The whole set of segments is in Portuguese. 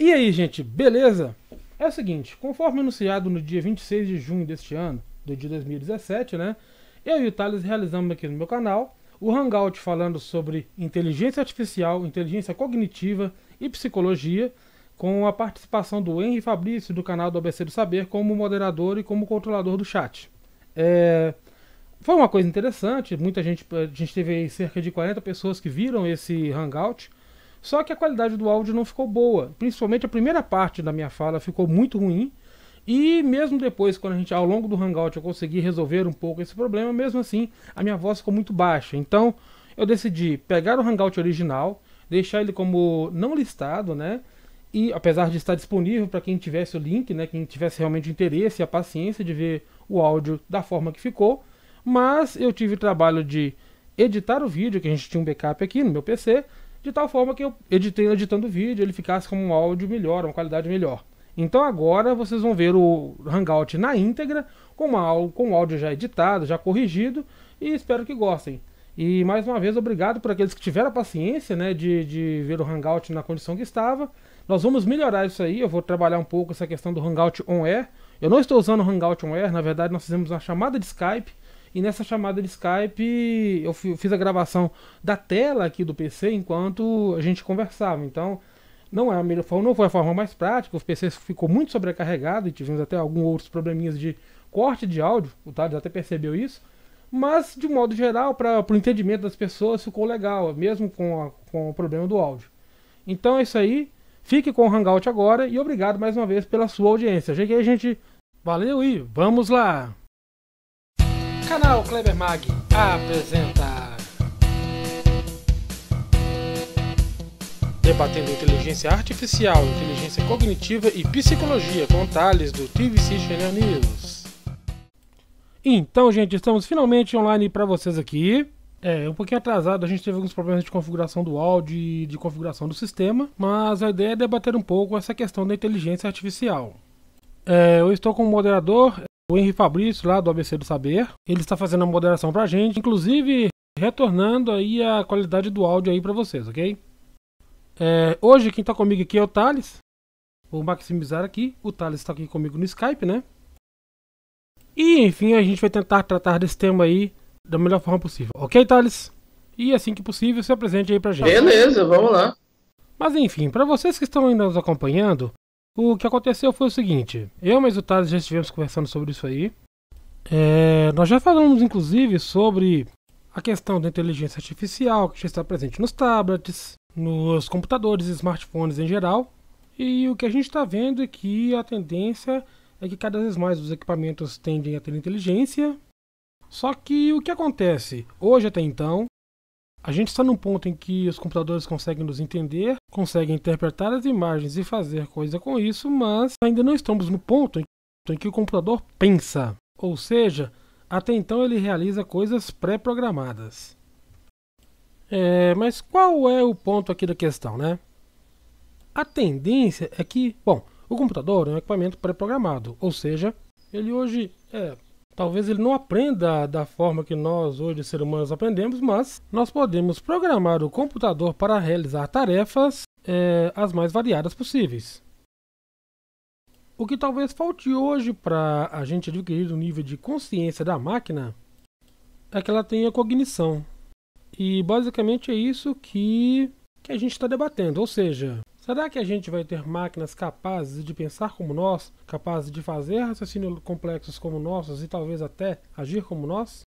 E aí, gente, beleza? É o seguinte, conforme anunciado no dia 26 de junho deste ano, do dia 2017, né? Eu e o Thales realizamos aqui no meu canal o Hangout falando sobre inteligência artificial, inteligência cognitiva e psicologia, com a participação do Henry Fabrício do canal do ABC do Saber como moderador e como controlador do chat. Foi uma coisa interessante, a gente teve aí cerca de 40 pessoas que viram esse Hangout, só que a qualidade do áudio não ficou boa, principalmente a primeira parte da minha fala ficou muito ruim, e mesmo depois, quando ao longo do Hangout eu consegui resolver um pouco esse problema, mesmo assim a minha voz ficou muito baixa. Então eu decidi pegar o Hangout original, deixar ele como não listado, né? E apesar de estar disponível para quem tivesse o link, né, quem tivesse realmente interesse e a paciência de ver o áudio da forma que ficou, mas eu tive o trabalho de editar o vídeo, que a gente tinha um backup aqui no meu PC, de tal forma que eu editando o vídeo, ele ficasse com um áudio melhor, uma qualidade melhor. Então agora vocês vão ver o Hangout na íntegra, com o áudio já editado, já corrigido, e espero que gostem. E mais uma vez, obrigado por aqueles que tiveram a paciência, né, de ver o Hangout na condição que estava. Nós vamos melhorar isso aí, eu vou trabalhar um pouco essa questão do Hangout On Air. Eu não estou usando o Hangout On Air, na verdade nós fizemos uma chamada de Skype, e nessa chamada de Skype eu fiz a gravação da tela aqui do PC enquanto a gente conversava. Então não foi a forma mais prática, o PC ficou muito sobrecarregado e tivemos até alguns outros probleminhas de corte de áudio, o Thales até percebeu isso. Mas, de modo geral, para o entendimento das pessoas ficou legal, mesmo com o problema do áudio. Então é isso aí, fique com o Hangout agora e obrigado mais uma vez pela sua audiência. Cheguei, gente. Valeu e vamos lá! Canal Kleber Mag apresenta Debatendo inteligência artificial, inteligência cognitiva e psicologia com Thales do TVC Channel News. Então, gente, estamos finalmente online para vocês aqui. Um pouquinho atrasado, a gente teve alguns problemas de configuração do áudio e de configuração do sistema, mas a ideia é debater um pouco essa questão da inteligência artificial. Eu estou com o moderador, o Henry Fabrício, lá do ABC do Saber. Ele está fazendo a moderação pra gente, inclusive retornando aí a qualidade do áudio aí para vocês, ok? Hoje quem está comigo aqui é o Thales. Vou maximizar aqui. O Thales está aqui comigo no Skype, né? E enfim, a gente vai tentar tratar desse tema aí da melhor forma possível. Ok, Thales? E assim que possível, se apresente aí pra gente. Beleza, vamos lá. Mas enfim, para vocês que estão ainda nos acompanhando, o que aconteceu foi o seguinte. Eu e o Thales já estivemos conversando sobre isso aí. Nós já falamos inclusive sobre a questão da inteligência artificial que já está presente nos tablets, nos computadores e smartphones em geral. E o que a gente está vendo é que a tendência é que cada vez mais os equipamentos tendem a ter inteligência. Só que o que acontece? Hoje até então, a gente está num ponto em que os computadores conseguem nos entender, conseguem interpretar as imagens e fazer coisa com isso, mas ainda não estamos no ponto em que o computador pensa. Ou seja, até então ele realiza coisas pré-programadas. Mas qual é o ponto aqui da questão, né? A tendência é que, o computador é um equipamento pré-programado, ou seja, ele hoje talvez ele não aprenda da forma que nós hoje, seres humanos, aprendemos, mas nós podemos programar o computador para realizar tarefas as mais variadas possíveis. O que talvez falte hoje para a gente adquirir o nível de consciência da máquina é que ela tenha cognição. E basicamente é isso que a gente está debatendo, ou seja, será que a gente vai ter máquinas capazes de pensar como nós, capazes de fazer raciocínios complexos como nossos e talvez até agir como nós?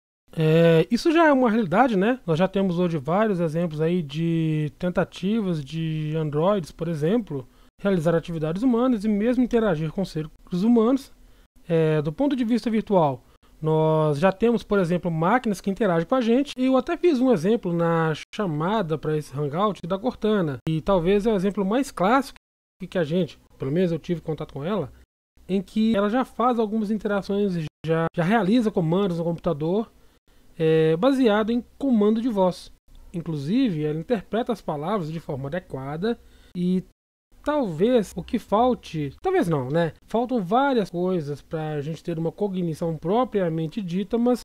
Isso já é uma realidade, né? Nós já temos hoje vários exemplos aí de tentativas de androides, por exemplo, realizar atividades humanas e mesmo interagir com seres humanos. Do ponto de vista virtual, nós já temos, por exemplo, máquinas que interagem com a gente. E eu até fiz um exemplo na chamada para esse Hangout da Cortana. E talvez é o exemplo mais clássico que a gente, pelo menos eu tive contato com ela, em que ela já faz algumas interações, já realiza comandos no computador baseado em comando de voz. Inclusive, ela interpreta as palavras de forma adequada e talvez o que falte, talvez não, né? Faltam várias coisas para a gente ter uma cognição propriamente dita, mas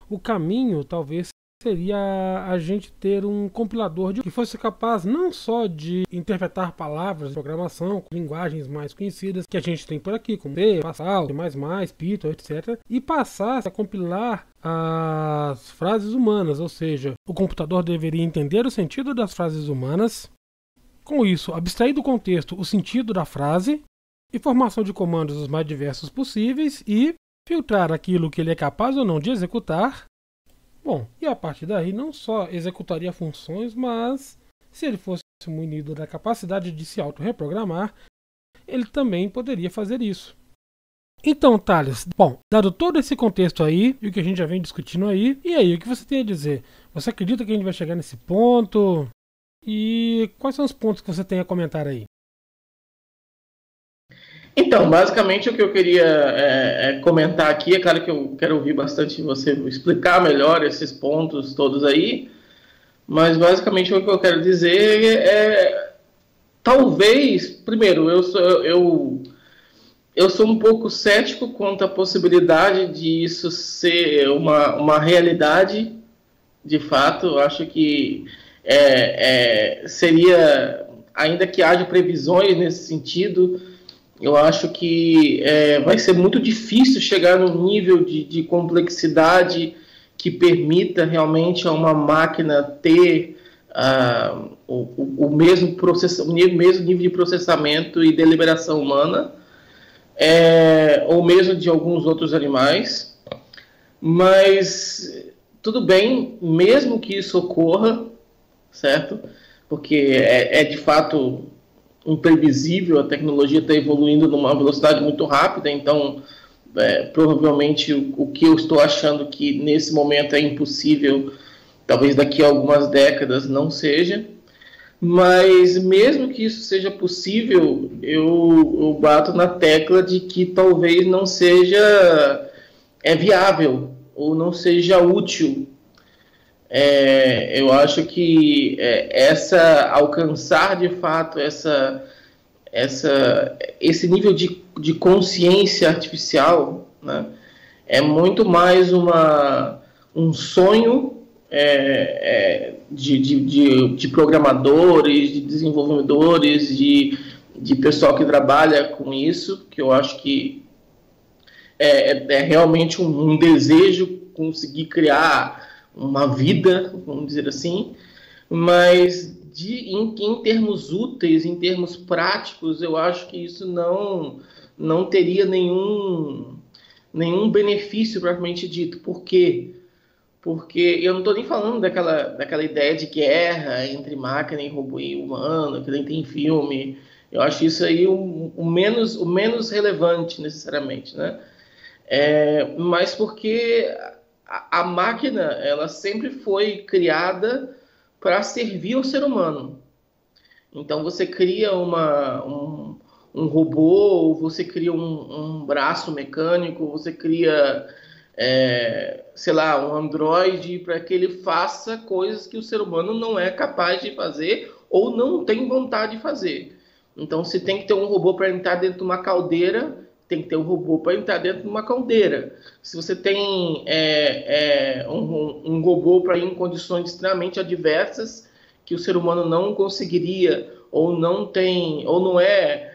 o caminho talvez seria a gente ter um compilador que fosse capaz não só de interpretar palavras de programação, com linguagens mais conhecidas que a gente tem por aqui, como C, Pascal, C++, Python, etc., e passasse a compilar as frases humanas, ou seja, o computador deveria entender o sentido das frases humanas, com isso, abstrair do contexto o sentido da frase, informação de comandos os mais diversos possíveis e filtrar aquilo que ele é capaz ou não de executar. Bom, e a partir daí não só executaria funções, mas se ele fosse munido da capacidade de se auto-reprogramar, ele também poderia fazer isso. Então, Thales, bom, dado todo esse contexto aí, e o que a gente já vem discutindo aí, e aí, o que você tem a dizer? Você acredita que a gente vai chegar nesse ponto? E quais são os pontos que você tem a comentar aí? Então, basicamente o que eu queria comentar aqui, é claro que eu quero ouvir bastante você explicar melhor esses pontos todos aí, mas basicamente o que eu quero dizer talvez, primeiro, eu sou um pouco cético quanto à possibilidade de isso ser uma realidade, de fato. Eu acho que seria, ainda que haja previsões nesse sentido, eu acho que vai ser muito difícil chegar num nível de complexidade que permita realmente a uma máquina ter o mesmo nível de processamento e deliberação humana, ou mesmo de alguns outros animais. Mas tudo bem, mesmo que isso ocorra, certo? Porque é de fato imprevisível, a tecnologia está evoluindo numa velocidade muito rápida, então provavelmente o que eu estou achando que nesse momento é impossível, talvez daqui a algumas décadas não seja. Mas mesmo que isso seja possível, eu bato na tecla de que talvez não seja viável ou não seja útil. Eu acho que alcançar de fato esse nível de consciência artificial, né, é muito mais um sonho de programadores, de desenvolvedores, de pessoal que trabalha com isso, que eu acho que é realmente um desejo conseguir criar uma vida, vamos dizer assim, mas em termos úteis, em termos práticos, eu acho que isso não teria nenhum benefício propriamente dito. Por quê? Porque eu não estou nem falando daquela ideia de guerra entre máquina e robô e humano, que nem tem filme. Eu acho isso aí o menos relevante, necessariamente, né? Mas porque a máquina, ela sempre foi criada para servir ao ser humano. Então você cria um robô, você cria um braço mecânico, você cria sei lá, um androide para que ele faça coisas que o ser humano não é capaz de fazer ou não tem vontade de fazer. Então, se tem que ter um robô para entrar dentro de uma caldeira, tem que ter um robô para entrar dentro de uma caldeira. Se você tem um robô para ir em condições extremamente adversas, que o ser humano não conseguiria, ou não é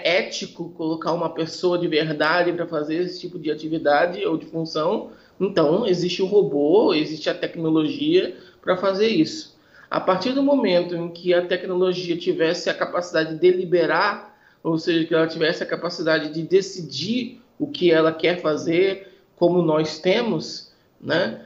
ético colocar uma pessoa de verdade para fazer esse tipo de atividade ou de função, então existe o robô, existe a tecnologia para fazer isso. A partir do momento em que a tecnologia tivesse a capacidade de deliberar, ou seja, que ela tivesse a capacidade de decidir o que ela quer fazer, como nós temos, né?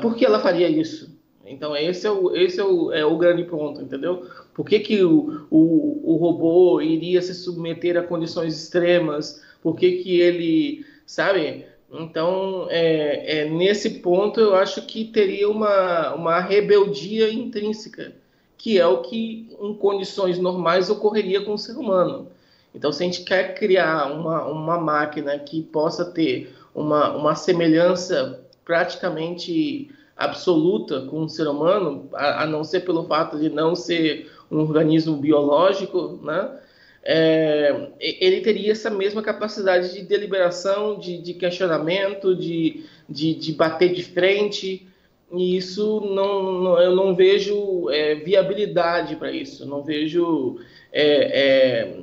Por que ela faria isso? Então esse é o grande ponto, entendeu? Por que o robô iria se submeter a condições extremas? Por que ele, sabe? Então, nesse ponto, eu acho que teria uma rebeldia intrínseca, que é o que em condições normais ocorreria com o ser humano. Então, se a gente quer criar uma máquina que possa ter uma semelhança praticamente absoluta com o ser humano, a não ser pelo fato de não ser um organismo biológico, né? Ele teria essa mesma capacidade de deliberação, de questionamento, de bater de frente. e isso eu não vejo viabilidade para isso, não vejo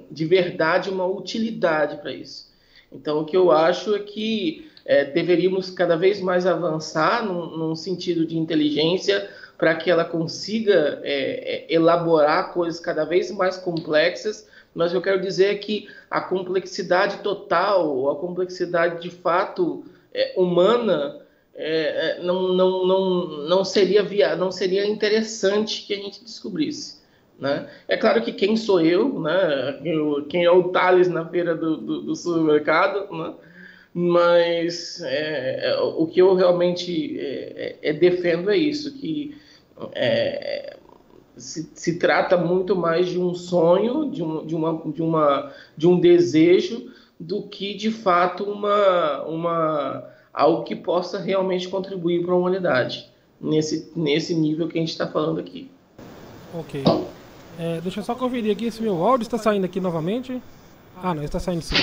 de verdade uma utilidade para isso. Então, o que eu acho é que deveríamos cada vez mais avançar num sentido de inteligência para que ela consiga elaborar coisas cada vez mais complexas, mas eu quero dizer que a complexidade total, a complexidade de fato humana, não seria interessante que a gente descobrisse, né? É claro que quem sou eu, né? Quem é o Thales na feira do supermercado, né? Mas o que eu realmente defendo é isso, que se trata muito mais de um sonho, de um desejo, do que de fato algo que possa realmente contribuir para a humanidade, nesse nível que a gente está falando aqui. Ok. Deixa eu só conferir aqui se meu áudio está saindo aqui novamente. Ah, não, está saindo sim.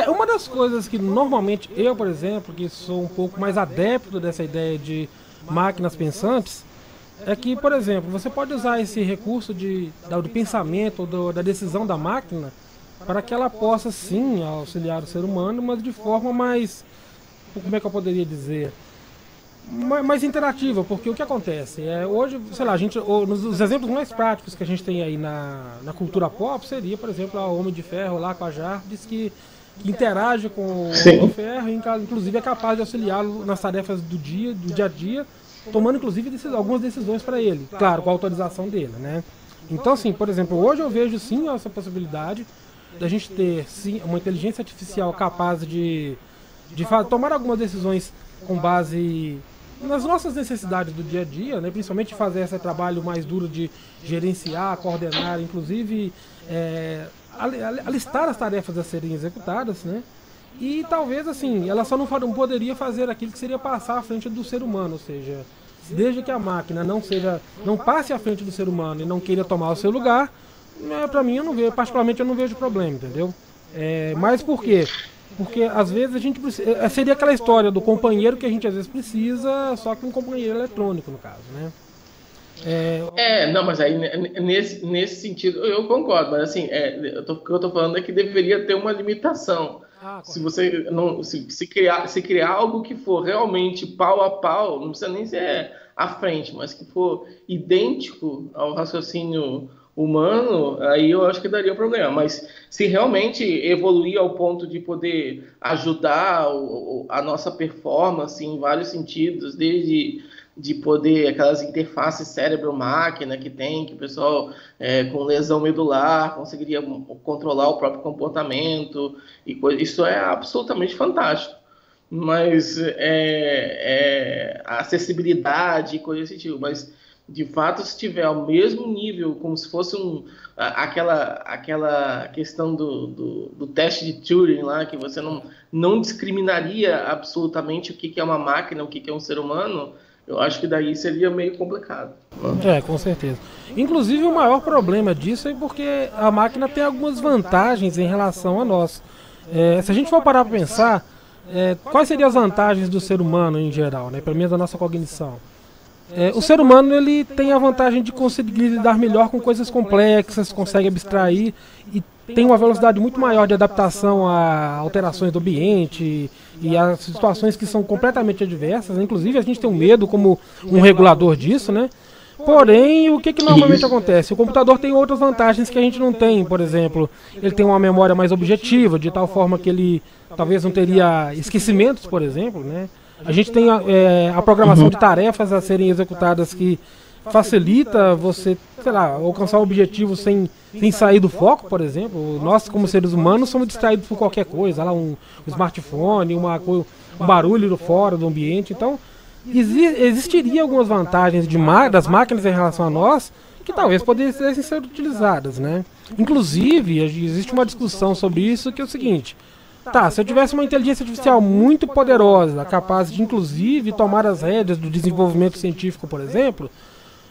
Uma das coisas que normalmente eu, por exemplo, que sou um pouco mais adepto dessa ideia de máquinas pensantes, é que, por exemplo, você pode usar esse recurso do pensamento, da decisão da máquina, para que ela possa sim auxiliar o ser humano, mas de forma mais, como é que eu poderia dizer, mais interativa, porque o que acontece hoje, sei lá, os exemplos mais práticos que a gente tem aí na cultura pop seria, por exemplo, o Homem de Ferro lá com a Jarvis, que interage com o Homem de Ferro e inclusive é capaz de auxiliá-lo nas tarefas do dia a dia, tomando inclusive algumas decisões para ele, claro, com a autorização dele, né? Então, assim, por exemplo, hoje eu vejo sim essa possibilidade da gente ter sim uma inteligência artificial capaz de tomar algumas decisões com base nas nossas necessidades do dia a dia, né? Principalmente fazer esse trabalho mais duro de gerenciar, coordenar, inclusive alistar as tarefas a serem executadas, né? E talvez assim, ela só não poderia fazer aquilo que seria passar à frente do ser humano, ou seja, desde que a máquina não passe à frente do ser humano e não queira tomar o seu lugar, para mim particularmente eu não vejo problema, entendeu? Mas por quê? Porque às vezes a gente precisa, seria aquela história do companheiro que a gente às vezes precisa, só que um companheiro eletrônico no caso, né? Não, mas aí nesse sentido eu concordo, mas assim, o que eu tô falando é que deveria ter uma limitação. Se você não se criar algo que for realmente pau a pau, não precisa nem ser à frente, mas que for idêntico ao raciocínio humano, aí eu acho que daria problema. Mas se realmente evoluir ao ponto de poder ajudar a nossa performance em vários sentidos, desde de poder, aquelas interfaces cérebro-máquina que o pessoal com lesão medular conseguiria controlar o próprio comportamento, isso é absolutamente fantástico. Mas a acessibilidade e coisa desse tipo, mas de fato, se tiver ao mesmo nível, como se fosse aquela questão do teste de Turing lá, que você não discriminaria absolutamente o que é uma máquina, o que é um ser humano, eu acho que daí seria meio complicado. Com certeza. Inclusive, o maior problema disso é porque a máquina tem algumas vantagens em relação a nós. Se a gente for parar para pensar, quais seriam as vantagens do ser humano em geral, né, pelo menos da nossa cognição? O ser humano ele tem a vantagem de conseguir lidar melhor com coisas complexas, consegue abstrair e tem uma velocidade muito maior de adaptação a alterações do ambiente e a situações que são completamente adversas. Inclusive a gente tem um medo como um regulador disso, né? Porém, o que normalmente acontece? O computador tem outras vantagens que a gente não tem. Por exemplo, ele tem uma memória mais objetiva, de tal forma que ele talvez não teria esquecimentos, por exemplo, né? A gente tem a programação de tarefas a serem executadas que facilita você, sei lá, alcançar o objetivo sem sair do foco, por exemplo. Nós, como seres humanos, somos distraídos por qualquer coisa, lá um smartphone, um barulho fora do ambiente. Então, existiria algumas vantagens das máquinas em relação a nós que talvez pudessem ser utilizadas, né? Inclusive, existe uma discussão sobre isso que é o seguinte: se eu tivesse uma inteligência artificial muito poderosa, capaz de inclusive tomar as rédeas do desenvolvimento científico, por exemplo,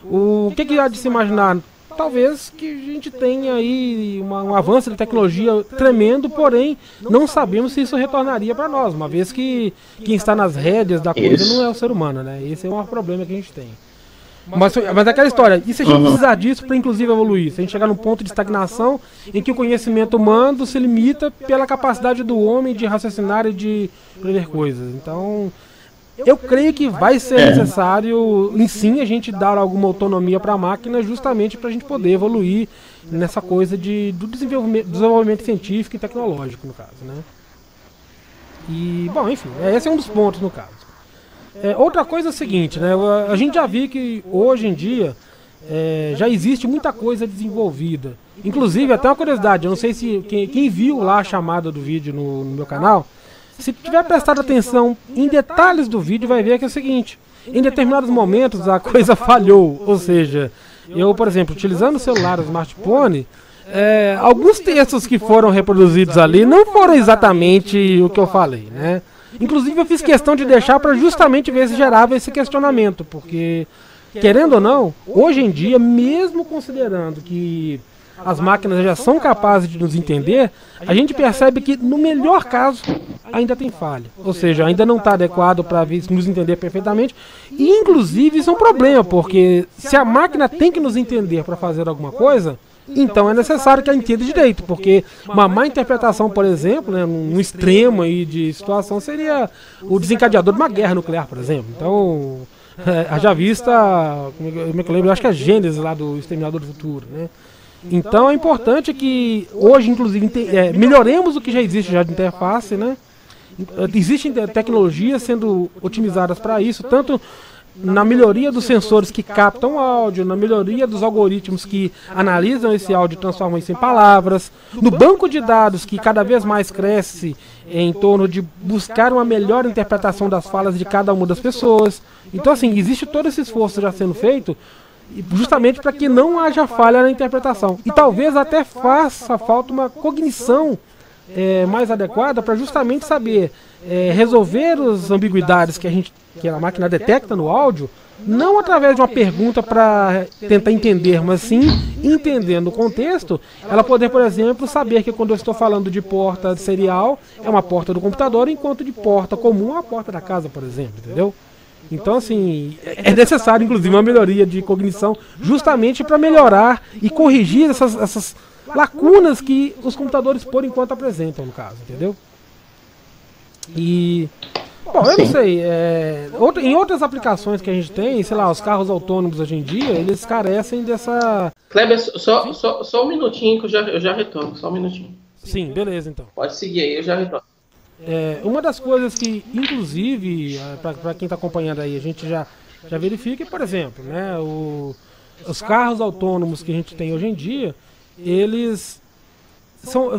o que há de se imaginar talvez que a gente tenha aí um avanço de tecnologia tremendo, porém não sabemos se isso retornaria para nós, uma vez que quem está nas rédeas da coisa não é o ser humano, né? Esse é um maior problema que a gente tem. Mas é aquela história, e se a gente precisar disso para inclusive evoluir? Se a gente chegar num ponto de estagnação em que o conhecimento humano se limita pela capacidade do homem de raciocinar e de prever coisas. Então, eu creio que vai ser necessário, em sim, a gente dar alguma autonomia para a máquina justamente para a gente poder evoluir nessa coisa do desenvolvimento científico e tecnológico, no caso, né? E, bom, enfim, esse é um dos pontos, no caso. Outra coisa é o seguinte, né? A gente já viu que hoje em dia já existe muita coisa desenvolvida. Inclusive, até uma curiosidade, eu não sei se quem viu lá a chamada do vídeo no meu canal, se tiver prestado atenção em detalhes do vídeo, vai ver que é o seguinte: em determinados momentos a coisa falhou. Ou seja, eu, por exemplo, utilizando o celular, o smartphone, alguns textos que foram reproduzidos ali não foram exatamente o que eu falei, né? Inclusive eu fiz questão de deixar para justamente ver se gerava esse questionamento, porque, querendo ou não, hoje em dia, mesmo considerando que as máquinas já são capazes de nos entender, a gente percebe que, no melhor caso, ainda tem falha. Ou seja, ainda não está adequado para nos entender perfeitamente. E, inclusive, isso é um problema, porque se a máquina tem que nos entender para fazer alguma coisa, então é necessário que ela entenda direito, porque uma má interpretação, por exemplo, né, num extremo aí de situação, seria o desencadeador de uma guerra nuclear, por exemplo. Então, haja vista, como é que eu lembro, eu acho que é a Gênesis lá do Exterminador do Futuro, né? Então é importante que hoje, inclusive, melhoremos o que já existe já de interface, né? Existem tecnologias sendo otimizadas para isso, tanto na melhoria dos sensores que captam áudio, na melhoria dos algoritmos que analisam esse áudio e transformam isso em palavras, no banco de dados que cada vez mais cresce em torno de buscar uma melhor interpretação das falas de cada uma das pessoas. Então, assim, existe todo esse esforço já sendo feito justamente para que não haja falha na interpretação. E talvez até faça falta uma cognição mais adequada para justamente saber resolver as ambiguidades que a máquina detecta no áudio, não através de uma pergunta para tentar entender, mas sim entendendo o contexto, ela poder, por exemplo, saber que quando eu estou falando de porta serial, é uma porta do computador, enquanto de porta comum é a porta da casa, por exemplo, entendeu? Então, assim, é necessário, inclusive, uma melhoria de cognição justamente para melhorar e corrigir essas lacunas que os computadores, por enquanto, apresentam, no caso, entendeu? E, bom, eu não sei, em outras aplicações que a gente tem, sei lá, os carros autônomos hoje em dia, eles carecem dessa... Kleber, só um minutinho que eu já retorno, só um minutinho. Sim, beleza, então. Pode seguir aí, eu já retorno. Uma das coisas que, inclusive, para quem está acompanhando aí, a gente já verifica, por exemplo, né, os carros autônomos que a gente tem hoje em dia, eles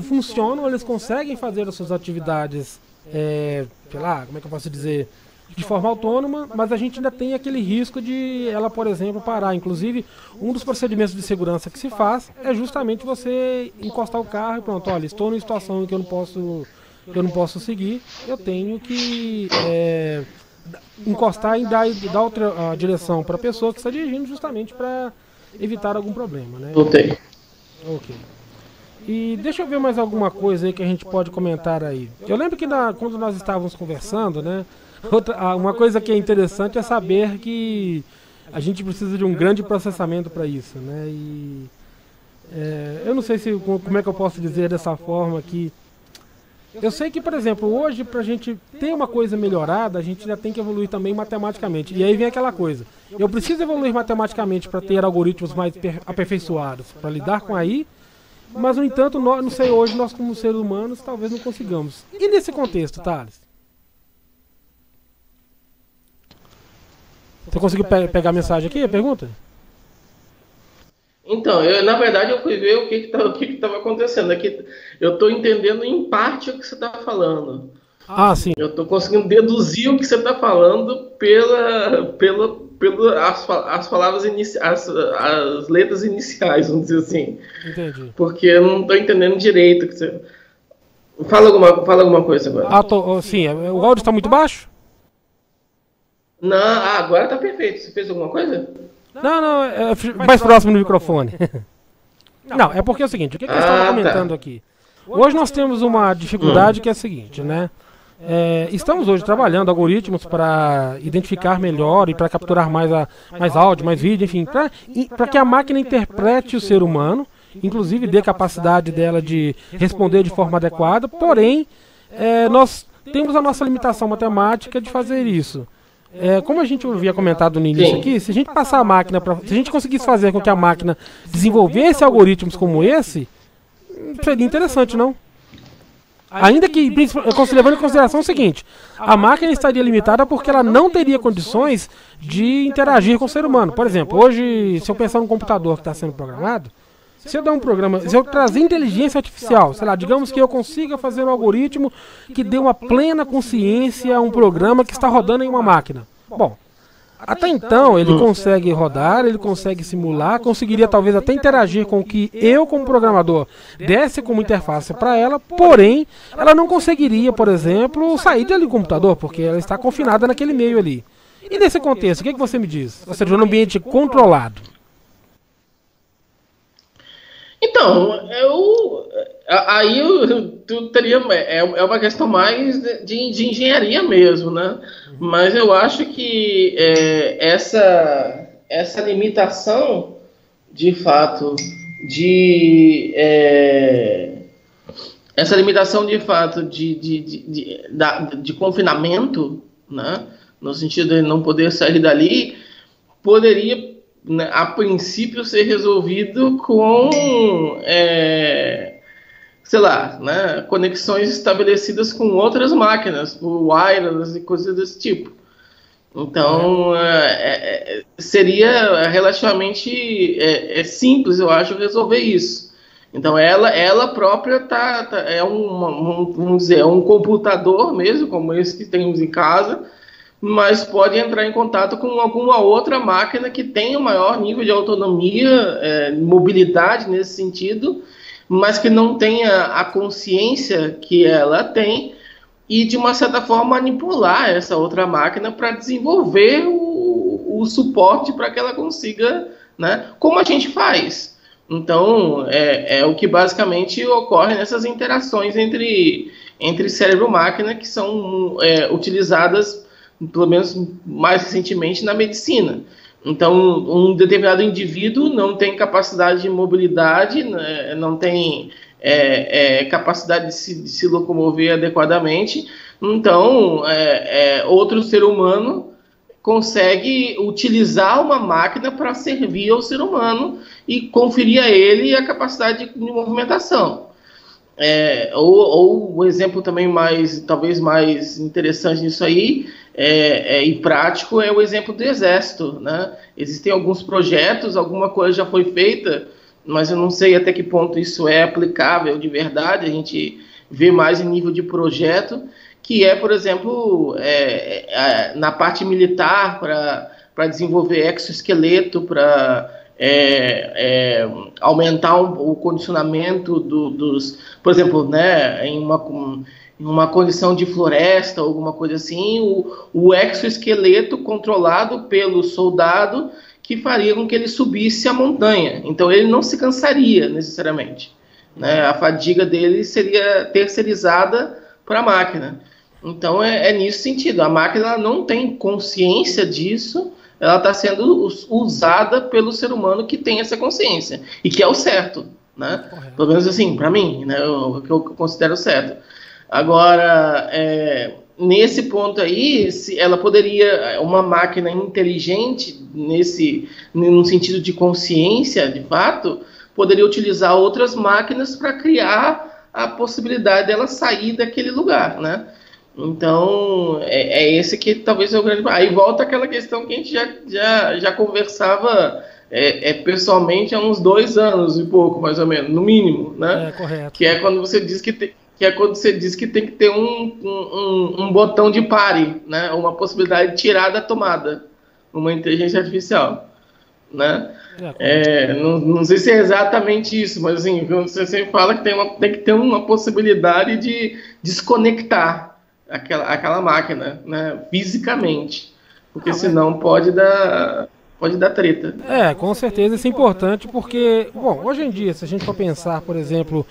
funcionam, eles conseguem fazer as suas atividades, sei lá, como é que eu posso dizer, de forma autônoma, mas a gente ainda tem aquele risco de ela, por exemplo, parar. Inclusive, um dos procedimentos de segurança que se faz é justamente você encostar o carro e pronto, olha, estou numa situação em que eu não posso seguir, eu tenho que encostar e dar outra direção para a pessoa que está dirigindo, justamente para evitar algum problema, né? Voltei. Ok. E deixa eu ver mais alguma coisa aí que a gente pode comentar aí. Eu lembro que quando nós estávamos conversando, né, uma coisa que é interessante é saber que a gente precisa de um grande processamento para isso, né? E eu não sei como é que eu posso dizer dessa forma que eu sei que, por exemplo, hoje, para a gente ter uma coisa melhorada, a gente já tem que evoluir também matematicamente. E aí vem aquela coisa. Eu preciso evoluir matematicamente para ter algoritmos mais aperfeiçoados, para lidar com aí, mas, no entanto, não sei, hoje, nós como seres humanos, talvez não consigamos. E nesse contexto, Thales? Você conseguiu pegar a mensagem aqui, a pergunta? Então, na verdade, eu fui ver o que estava acontecendo. Aqui, eu estou entendendo em parte o que você está falando. Ah, sim. Eu estou conseguindo deduzir o que você está falando as palavras iniciais, as letras iniciais, vamos dizer assim. Entendi. Porque eu não estou entendendo direito. Fala alguma coisa agora. Sim, o áudio está muito baixo? Não, agora está perfeito. Você fez alguma coisa? Não, é mais próximo do microfone. Não, é porque é o seguinte, o que eu estava comentando aqui? Hoje nós temos uma dificuldade que é a seguinte, né? Estamos hoje trabalhando algoritmos para identificar melhor e para capturar mais áudio, mais vídeo, enfim, para que a máquina interprete o ser humano, inclusive dê capacidade dela de responder de forma adequada, porém, nós temos a nossa limitação matemática de fazer isso. Como a gente havia comentado no início aqui, se a gente passar a máquina, se a gente conseguisse fazer com que a máquina desenvolvesse algoritmos como esse, seria interessante, não? Ainda que, levando em consideração o seguinte, a máquina estaria limitada porque ela não teria condições de interagir com o ser humano. Por exemplo, hoje, se eu pensar num computador que está sendo programado, se eu dar um programa, se eu trazer inteligência artificial, sei lá, digamos que eu consiga fazer um algoritmo que dê uma plena consciência a um programa que está rodando em uma máquina. Bom, até então ele consegue rodar, ele consegue simular, conseguiria talvez até interagir com o que eu como programador desse como interface para ela, porém ela não conseguiria, por exemplo, sair do computador, porque ela está confinada naquele meio ali. E nesse contexto, o que você me diz? Ou seja, num ambiente controlado. Então, tu teria, uma questão mais de engenharia mesmo, né? Mas eu acho que essa limitação, de fato, de confinamento, né? No sentido de não poder sair dali, poderia, né, a princípio ser resolvido com, sei lá, né, conexões estabelecidas com outras máquinas, por wireless e coisas desse tipo. Então, seria relativamente simples, eu acho, resolver isso. Então, ela própria vamos dizer, um computador mesmo, como esse que temos em casa, mas pode entrar em contato com alguma outra máquina que tenha um maior nível de autonomia, mobilidade nesse sentido, mas que não tenha a consciência que ela tem, e de uma certa forma manipular essa outra máquina para desenvolver o suporte para que ela consiga, né, como a gente faz. Então, é o que basicamente ocorre nessas interações entre cérebro e máquina, que são utilizadas pelo menos mais recentemente, na medicina. Então, um determinado indivíduo não tem capacidade de mobilidade, né, não tem capacidade de se locomover adequadamente, então outro ser humano consegue utilizar uma máquina para servir ao ser humano e conferir a ele a capacidade de movimentação. Ou o exemplo também talvez mais interessante nisso aí, e prático, é o exemplo do Exército, né? Existem alguns projetos, alguma coisa já foi feita, mas eu não sei até que ponto isso é aplicável de verdade. A gente vê mais em nível de projeto, que por exemplo, na parte militar, para desenvolver exoesqueleto, para aumentar o condicionamento dos, por exemplo, né, em uma condição de floresta, alguma coisa assim, o exoesqueleto controlado pelo soldado, que faria com que ele subisse a montanha. Então ele não se cansaria necessariamente, né? A fadiga dele seria terceirizada para a máquina. Então nesse sentido, a máquina não tem consciência disso, ela está sendo usada pelo ser humano que tem essa consciência, e que é o certo, né? Pelo menos assim, para mim, né, o que eu considero certo. Agora, nesse ponto aí, ela poderia, uma máquina inteligente, no sentido de consciência, de fato, poderia utilizar outras máquinas para criar a possibilidade dela sair daquele lugar, né? Então, esse que talvez é o grande... Aí volta aquela questão que a gente já conversava pessoalmente há uns 2 anos e pouco, mais ou menos, no mínimo, né? Correto. Que é quando você diz que tem que ter um botão de pare, né? Uma possibilidade de tirar da tomada uma inteligência artificial, né? Não sei se é exatamente isso, mas assim, você sempre fala que tem que ter uma possibilidade de desconectar aquela máquina, né, fisicamente, porque senão pode dar pode dar treta. Com certeza isso é importante porque, bom, hoje em dia, se a gente for pensar, por exemplo,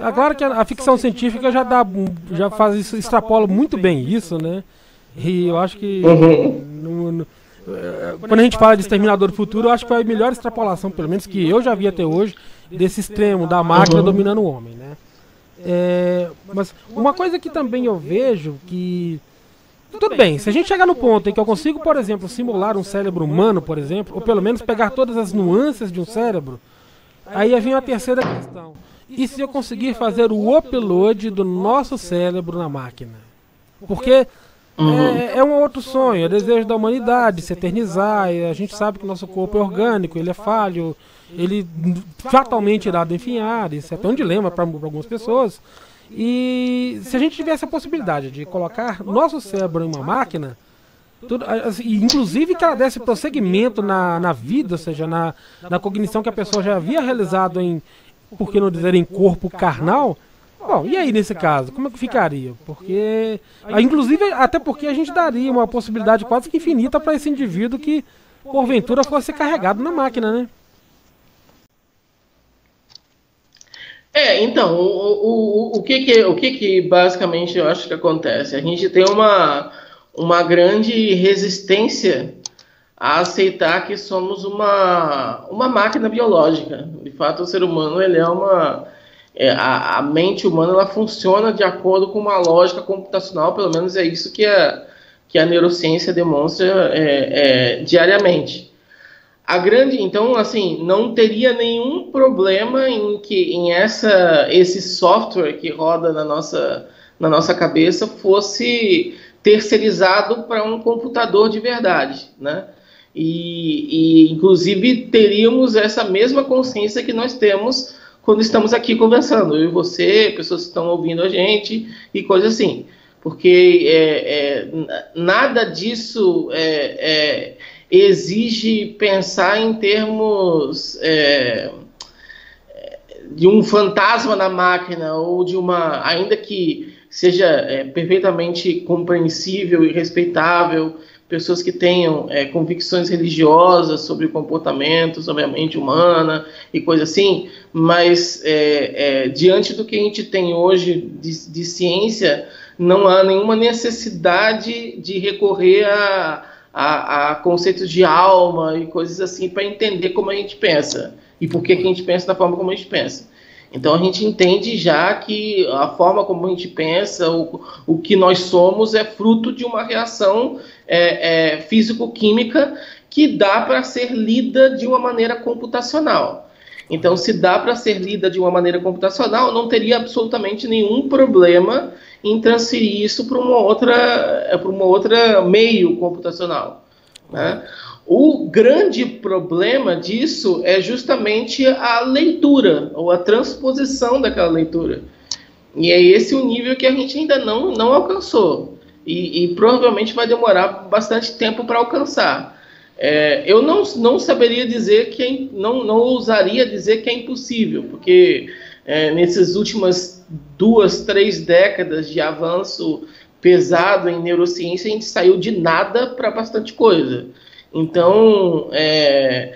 é claro que a ficção científica já faz isso, extrapola muito bem isso, né? E eu acho que quando a gente fala de Exterminador do Futuro, eu acho que foi a melhor extrapolação, pelo menos que eu já vi até hoje, desse extremo da máquina dominando o homem, né? Mas uma coisa que também eu vejo que... Tudo bem, se a gente chegar no ponto em que eu consigo, por exemplo, simular um cérebro humano, por exemplo, ou pelo menos pegar todas as nuances de um cérebro, aí vem a terceira questão. E se eu conseguir fazer o upload do nosso cérebro na máquina? Porque é um outro sonho, é desejo da humanidade, se eternizar. A gente sabe que o nosso corpo é orgânico, ele é falho, ele fatalmente irá definhar, isso é até um dilema para algumas pessoas. E se a gente tivesse a possibilidade de colocar nosso cérebro em uma máquina, inclusive que ela desse prosseguimento na vida, ou seja, na cognição que a pessoa já havia realizado em, por que não dizer, em corpo carnal, bom, e aí nesse caso, como é que ficaria? Porque, inclusive, até porque a gente daria uma possibilidade quase que infinita para esse indivíduo que, porventura, fosse carregado na máquina, né? Então, o que basicamente eu acho que acontece? A gente tem uma grande resistência a aceitar que somos uma máquina biológica. De fato, o ser humano, ele a mente humana, ela funciona de acordo com uma lógica computacional, pelo menos é isso que a neurociência demonstra diariamente. Então, assim, não teria nenhum problema em esse software que roda na nossa cabeça fosse terceirizado para um computador de verdade, né? E inclusive, teríamos essa mesma consciência que nós temos quando estamos aqui conversando, eu e você, pessoas que estão ouvindo a gente e coisas assim. Porque nada disso exige pensar em termos de um fantasma na máquina ou de ainda que seja perfeitamente compreensível e respeitável, pessoas que tenham convicções religiosas sobre o comportamento, sobre a mente humana e coisa assim, mas diante do que a gente tem hoje de ciência, não há nenhuma necessidade de recorrer a conceitos de alma e coisas assim para entender como a gente pensa e por que a gente pensa da forma como a gente pensa. Então a gente entende já que a forma como a gente pensa, o que nós somos é fruto de uma reação físico-química que dá para ser lida de uma maneira computacional. Então, se dá para ser lida de uma maneira computacional, não teria absolutamente nenhum problema em transferir isso para uma outra meio computacional, né? O grande problema disso é justamente a leitura, ou a transposição daquela leitura. E é esse o nível que a gente ainda não alcançou. E provavelmente vai demorar bastante tempo para alcançar. Eu não saberia dizer não ousaria dizer que é impossível, porque nessas últimas 2, 3 décadas de avanço pesado em neurociência, a gente saiu de nada para bastante coisa. Então, é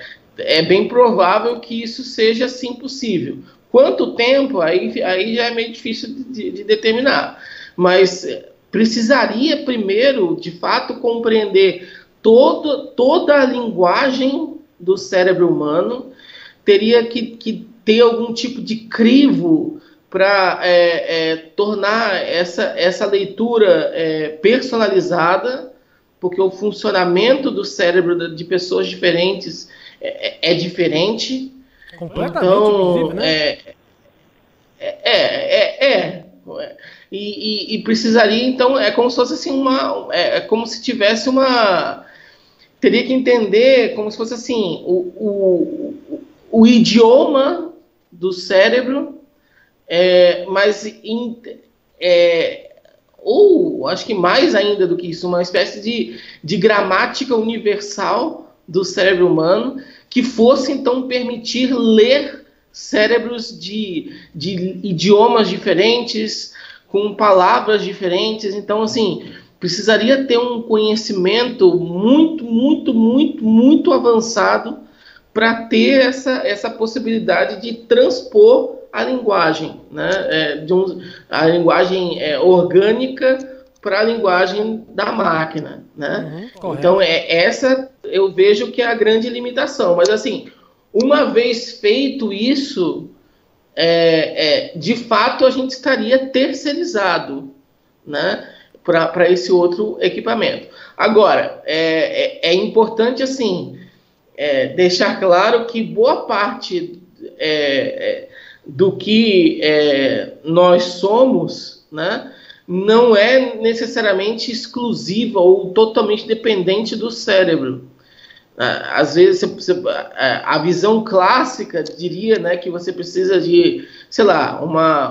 bem provável que isso seja sim possível. Quanto tempo, aí já é meio difícil de determinar. Mas precisaria primeiro, de fato, compreender toda a linguagem do cérebro humano, teria que ter algum tipo de crivo para tornar essa leitura personalizada, porque o funcionamento do cérebro de pessoas diferentes é diferente. Completamente, então, inclusive, né? E precisaria, então, como se fosse assim, como se tivesse teria que entender como se fosse assim, o idioma do cérebro, mas ou acho que mais ainda do que isso, uma espécie de gramática universal do cérebro humano, que fosse então permitir ler cérebros de idiomas diferentes, com palavras diferentes. Então, assim, precisaria ter um conhecimento muito avançado para ter essa possibilidade de transpor a linguagem, né? A linguagem orgânica para a linguagem da máquina, né? Então, essa eu vejo que é a grande limitação. Mas, assim, uma vez feito isso, de fato, a gente estaria terceirizado, né? Para esse outro equipamento. Agora, é importante, assim, deixar claro que boa parte do que nós somos, né, não é necessariamente exclusiva ou totalmente dependente do cérebro. Às vezes, a visão clássica diria, né, que você precisa de, sei lá,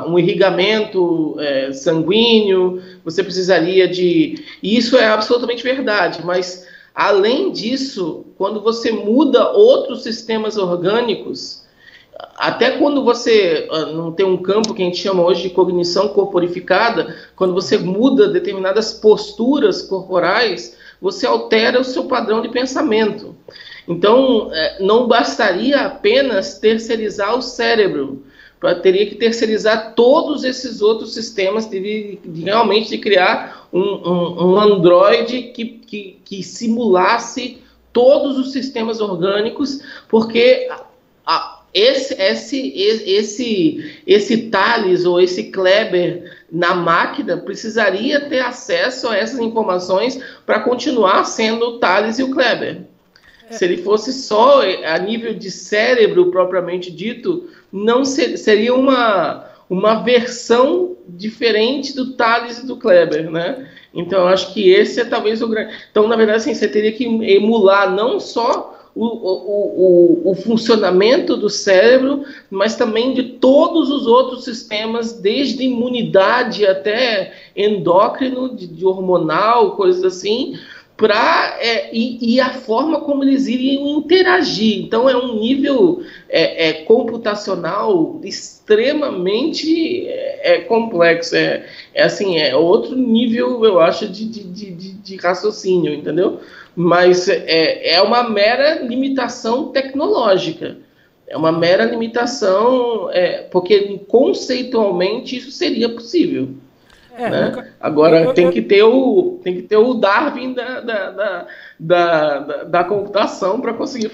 um irrigamento sanguíneo, você precisaria de... E isso é absolutamente verdade, mas, além disso, quando você muda outros sistemas orgânicos, até quando você não tem um campo que a gente chama hoje de cognição corporificada, quando você muda determinadas posturas corporais, você altera o seu padrão de pensamento. Então, não bastaria apenas terceirizar o cérebro, teria que terceirizar todos esses outros sistemas, realmente de criar um androide que simulasse todos os sistemas orgânicos, porque esse Thales ou esse Kleber na máquina precisaria ter acesso a essas informações para continuar sendo o Thales e o Kleber. Se ele fosse só a nível de cérebro propriamente dito, não seria uma versão diferente do Thales e do Kleber, né? Então, eu acho que esse é talvez o grande... Então, na verdade, assim, você teria que emular não só o funcionamento do cérebro, mas também de todos os outros sistemas, desde imunidade até endócrino, de hormonal, coisas assim, e a forma como eles iriam interagir. Então, é um nível computacional extremamente complexo. É outro nível, eu acho, de raciocínio, entendeu? Mas é uma mera limitação tecnológica. É uma mera limitação, porque conceitualmente isso seria possível. Né? Agora tem que ter o Darwin da computação para conseguir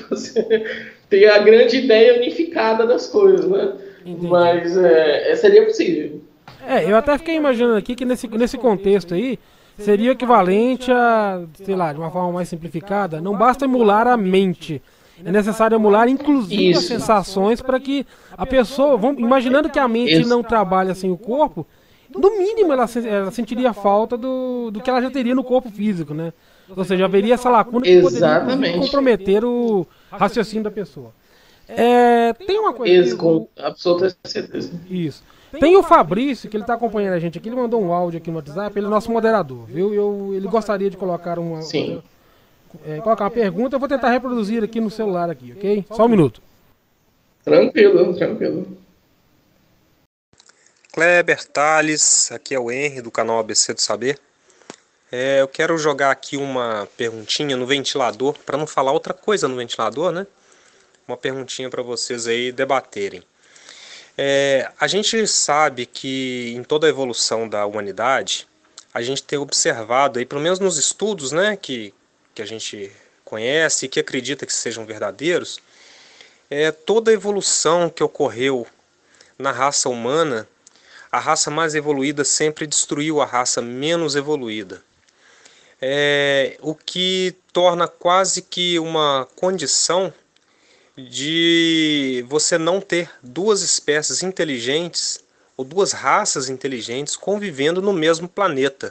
ter a grande ideia unificada das coisas, né? Mas seria possível. Eu até fiquei imaginando aqui que nesse contexto aí seria equivalente a, sei lá, de uma forma mais simplificada, não basta emular a mente. É necessário emular, inclusive, as sensações para que a pessoa, imaginando que a mente não trabalha sem o corpo, no mínimo ela sentiria falta do que ela já teria no corpo físico, né? Ou seja, haveria essa lacuna que poderia comprometer o raciocínio da pessoa. Tem uma coisa... Com absoluta certeza. Isso. Tem o Fabrício, que ele está acompanhando a gente aqui, ele mandou um áudio aqui no WhatsApp, ele é nosso moderador, viu? Ele gostaria de colocar colocar uma pergunta, eu vou tentar reproduzir aqui no celular aqui, ok? Só um minuto. Tranquilo. Kleber, Thales, aqui é o Henry do canal ABC do Saber. Eu quero jogar aqui uma perguntinha no ventilador, para não falar outra coisa no ventilador, né? Uma perguntinha para vocês aí debaterem. A gente sabe que em toda a evolução da humanidade, a gente tem observado, aí, pelo menos nos estudos, né, que a gente conhece e que acredita que sejam verdadeiros, toda a evolução que ocorreu na raça humana, a raça mais evoluída sempre destruiu a raça menos evoluída. O que torna quase que uma condição de você não ter duas espécies inteligentes ou duas raças inteligentes convivendo no mesmo planeta.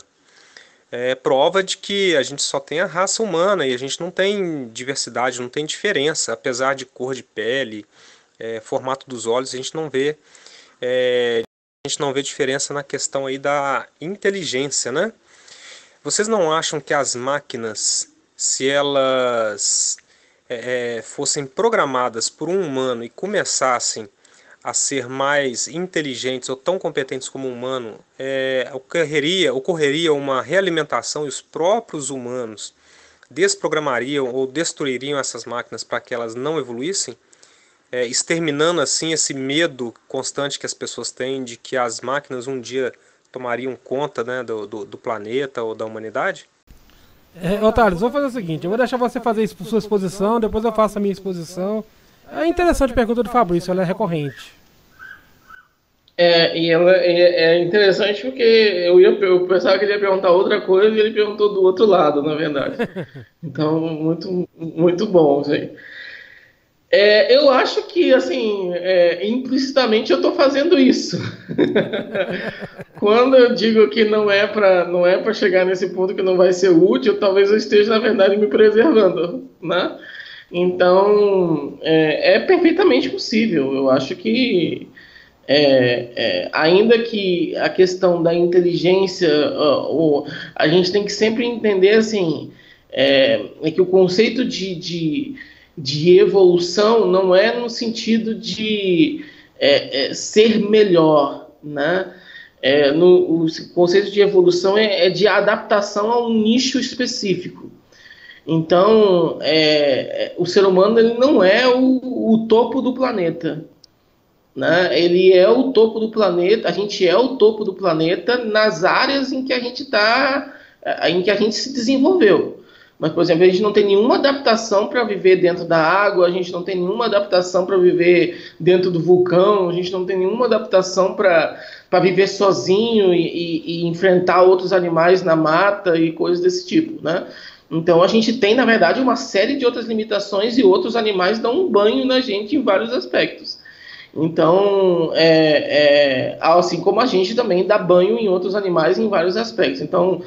Prova de que a gente só tem a raça humana e a gente não tem diversidade, não tem diferença, apesar de cor de pele, formato dos olhos, a gente não vê diferença na questão aí da inteligência, né? Vocês não acham que as máquinas, se elas fossem programadas por um humano e começassem a ser mais inteligentes ou tão competentes como o humano, ocorreria uma realimentação e os próprios humanos desprogramariam ou destruiriam essas máquinas para que elas não evoluíssem, exterminando assim esse medo constante que as pessoas têm de que as máquinas um dia tomariam conta, né, do planeta ou da humanidade? Thales, vou fazer o seguinte, eu vou deixar você fazer sua exposição, depois eu faço a minha exposição. É interessante a pergunta do Fabrício, ela é recorrente. E ela é interessante porque eu pensava que ele ia perguntar outra coisa e ele perguntou do outro lado, na verdade. Então, muito, muito bom, assim. Eu acho que, assim, implicitamente eu estou fazendo isso. Quando eu digo que não é para chegar nesse ponto que não vai ser útil, talvez eu esteja, na verdade, me preservando, né? Então, é perfeitamente possível. Eu acho que, ainda que a questão da inteligência, a gente tem que sempre entender, assim, que o conceito de evolução não é no sentido de ser melhor, né? O conceito de evolução é de adaptação a um nicho específico. Então, o ser humano ele não é o topo do planeta, né? Ele é o topo do planeta, a gente é o topo do planeta nas áreas em que a gente se desenvolveu. Mas, por exemplo, a gente não tem nenhuma adaptação para viver dentro da água, a gente não tem nenhuma adaptação para viver dentro do vulcão, a gente não tem nenhuma adaptação para viver sozinho e enfrentar outros animais na mata e coisas desse tipo, né? Então, a gente tem, na verdade, uma série de outras limitações e outros animais dão um banho na gente em vários aspectos. Então, assim como a gente também dá banho em outros animais em vários aspectos. Então,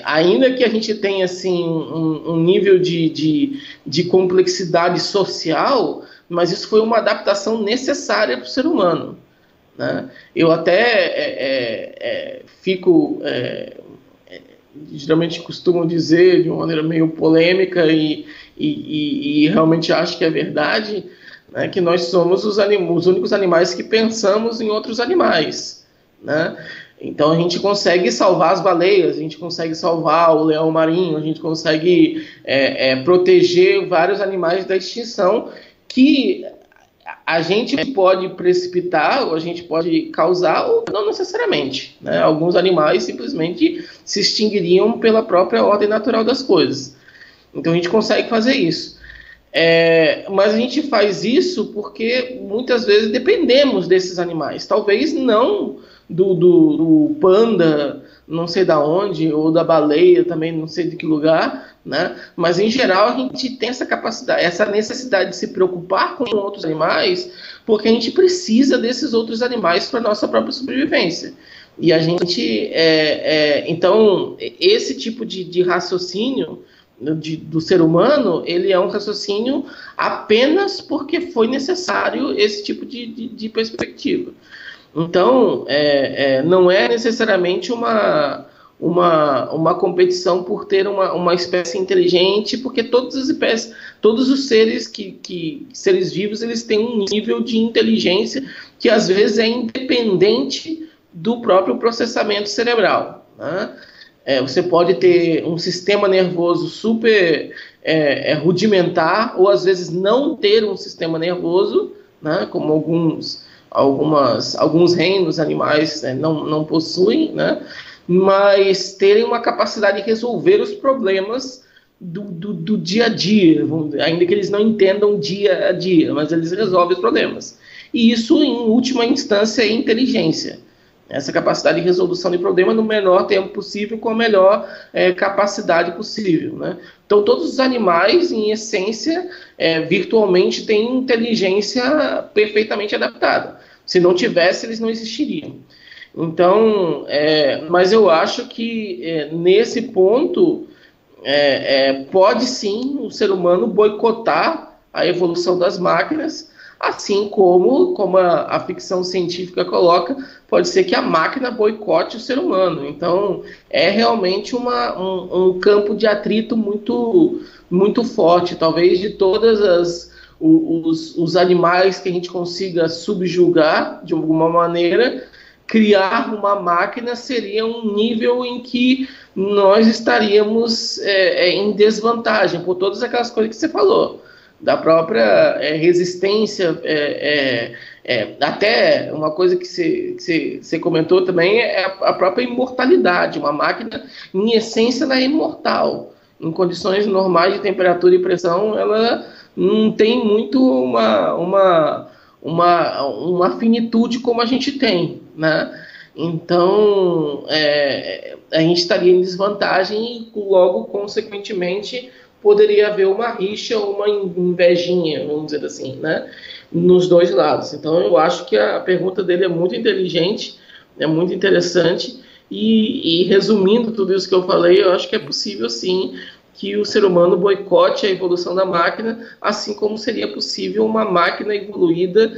ainda que a gente tenha assim, um nível de complexidade social, mas isso foi uma adaptação necessária para o ser humano, né? Eu até geralmente costumo dizer de uma maneira meio polêmica e realmente acho que é verdade, né, que nós somos os únicos animais que pensamos em outros animais, né? Então a gente consegue salvar as baleias, a gente consegue salvar o leão marinho, a gente consegue proteger vários animais da extinção que a gente pode precipitar ou a gente pode causar ou não necessariamente, né? Alguns animais simplesmente se extinguiriam pela própria ordem natural das coisas. Então a gente consegue fazer isso. Mas a gente faz isso porque muitas vezes dependemos desses animais. Talvez não do panda, não sei da onde, ou da baleia, também não sei de que lugar, né? Mas em geral a gente tem essa capacidade, essa necessidade de se preocupar com outros animais, porque a gente precisa desses outros animais para a nossa própria sobrevivência. E a gente, então, esse tipo de raciocínio do ser humano, ele é um raciocínio apenas porque foi necessário esse tipo de perspectiva. Então, não é necessariamente uma competição por ter uma espécie inteligente, porque todos os seres seres vivos, eles têm um nível de inteligência que às vezes é independente do próprio processamento cerebral, né? Você pode ter um sistema nervoso super rudimentar, ou às vezes não ter um sistema nervoso, né, como alguns reinos animais não possuem, né, mas terem uma capacidade de resolver os problemas do dia a dia, ainda que eles não entendam dia a dia, mas eles resolvem os problemas. E isso, em última instância, é inteligência. Essa capacidade de resolução de problema no menor tempo possível, com a melhor capacidade possível, né? Então, todos os animais, em essência, virtualmente, têm inteligência perfeitamente adaptada. Se não tivesse, eles não existiriam. Então, mas eu acho que, nesse ponto, pode sim o ser humano boicotar a evolução das máquinas, assim como a ficção científica coloca, pode ser que a máquina boicote o ser humano. Então, é realmente um campo de atrito muito, muito forte. Talvez de todas os animais que a gente consiga subjugar de alguma maneira, criar uma máquina seria um nível em que nós estaríamos em desvantagem por todas aquelas coisas que você falou, da própria resistência, até uma coisa que você comentou também é a própria imortalidade. Uma máquina, em essência, ela é imortal. Em condições normais de temperatura e pressão, ela não tem muito uma finitude como a gente tem, né? Então, a gente estaria em desvantagem e, logo, consequentemente, poderia haver uma rixa ou uma invejinha, vamos dizer assim, né? Nos dois lados. Então, eu acho que a pergunta dele é muito inteligente, é muito interessante, e resumindo tudo isso que eu falei, eu acho que é possível, sim, que o ser humano boicote a evolução da máquina, assim como seria possível uma máquina evoluída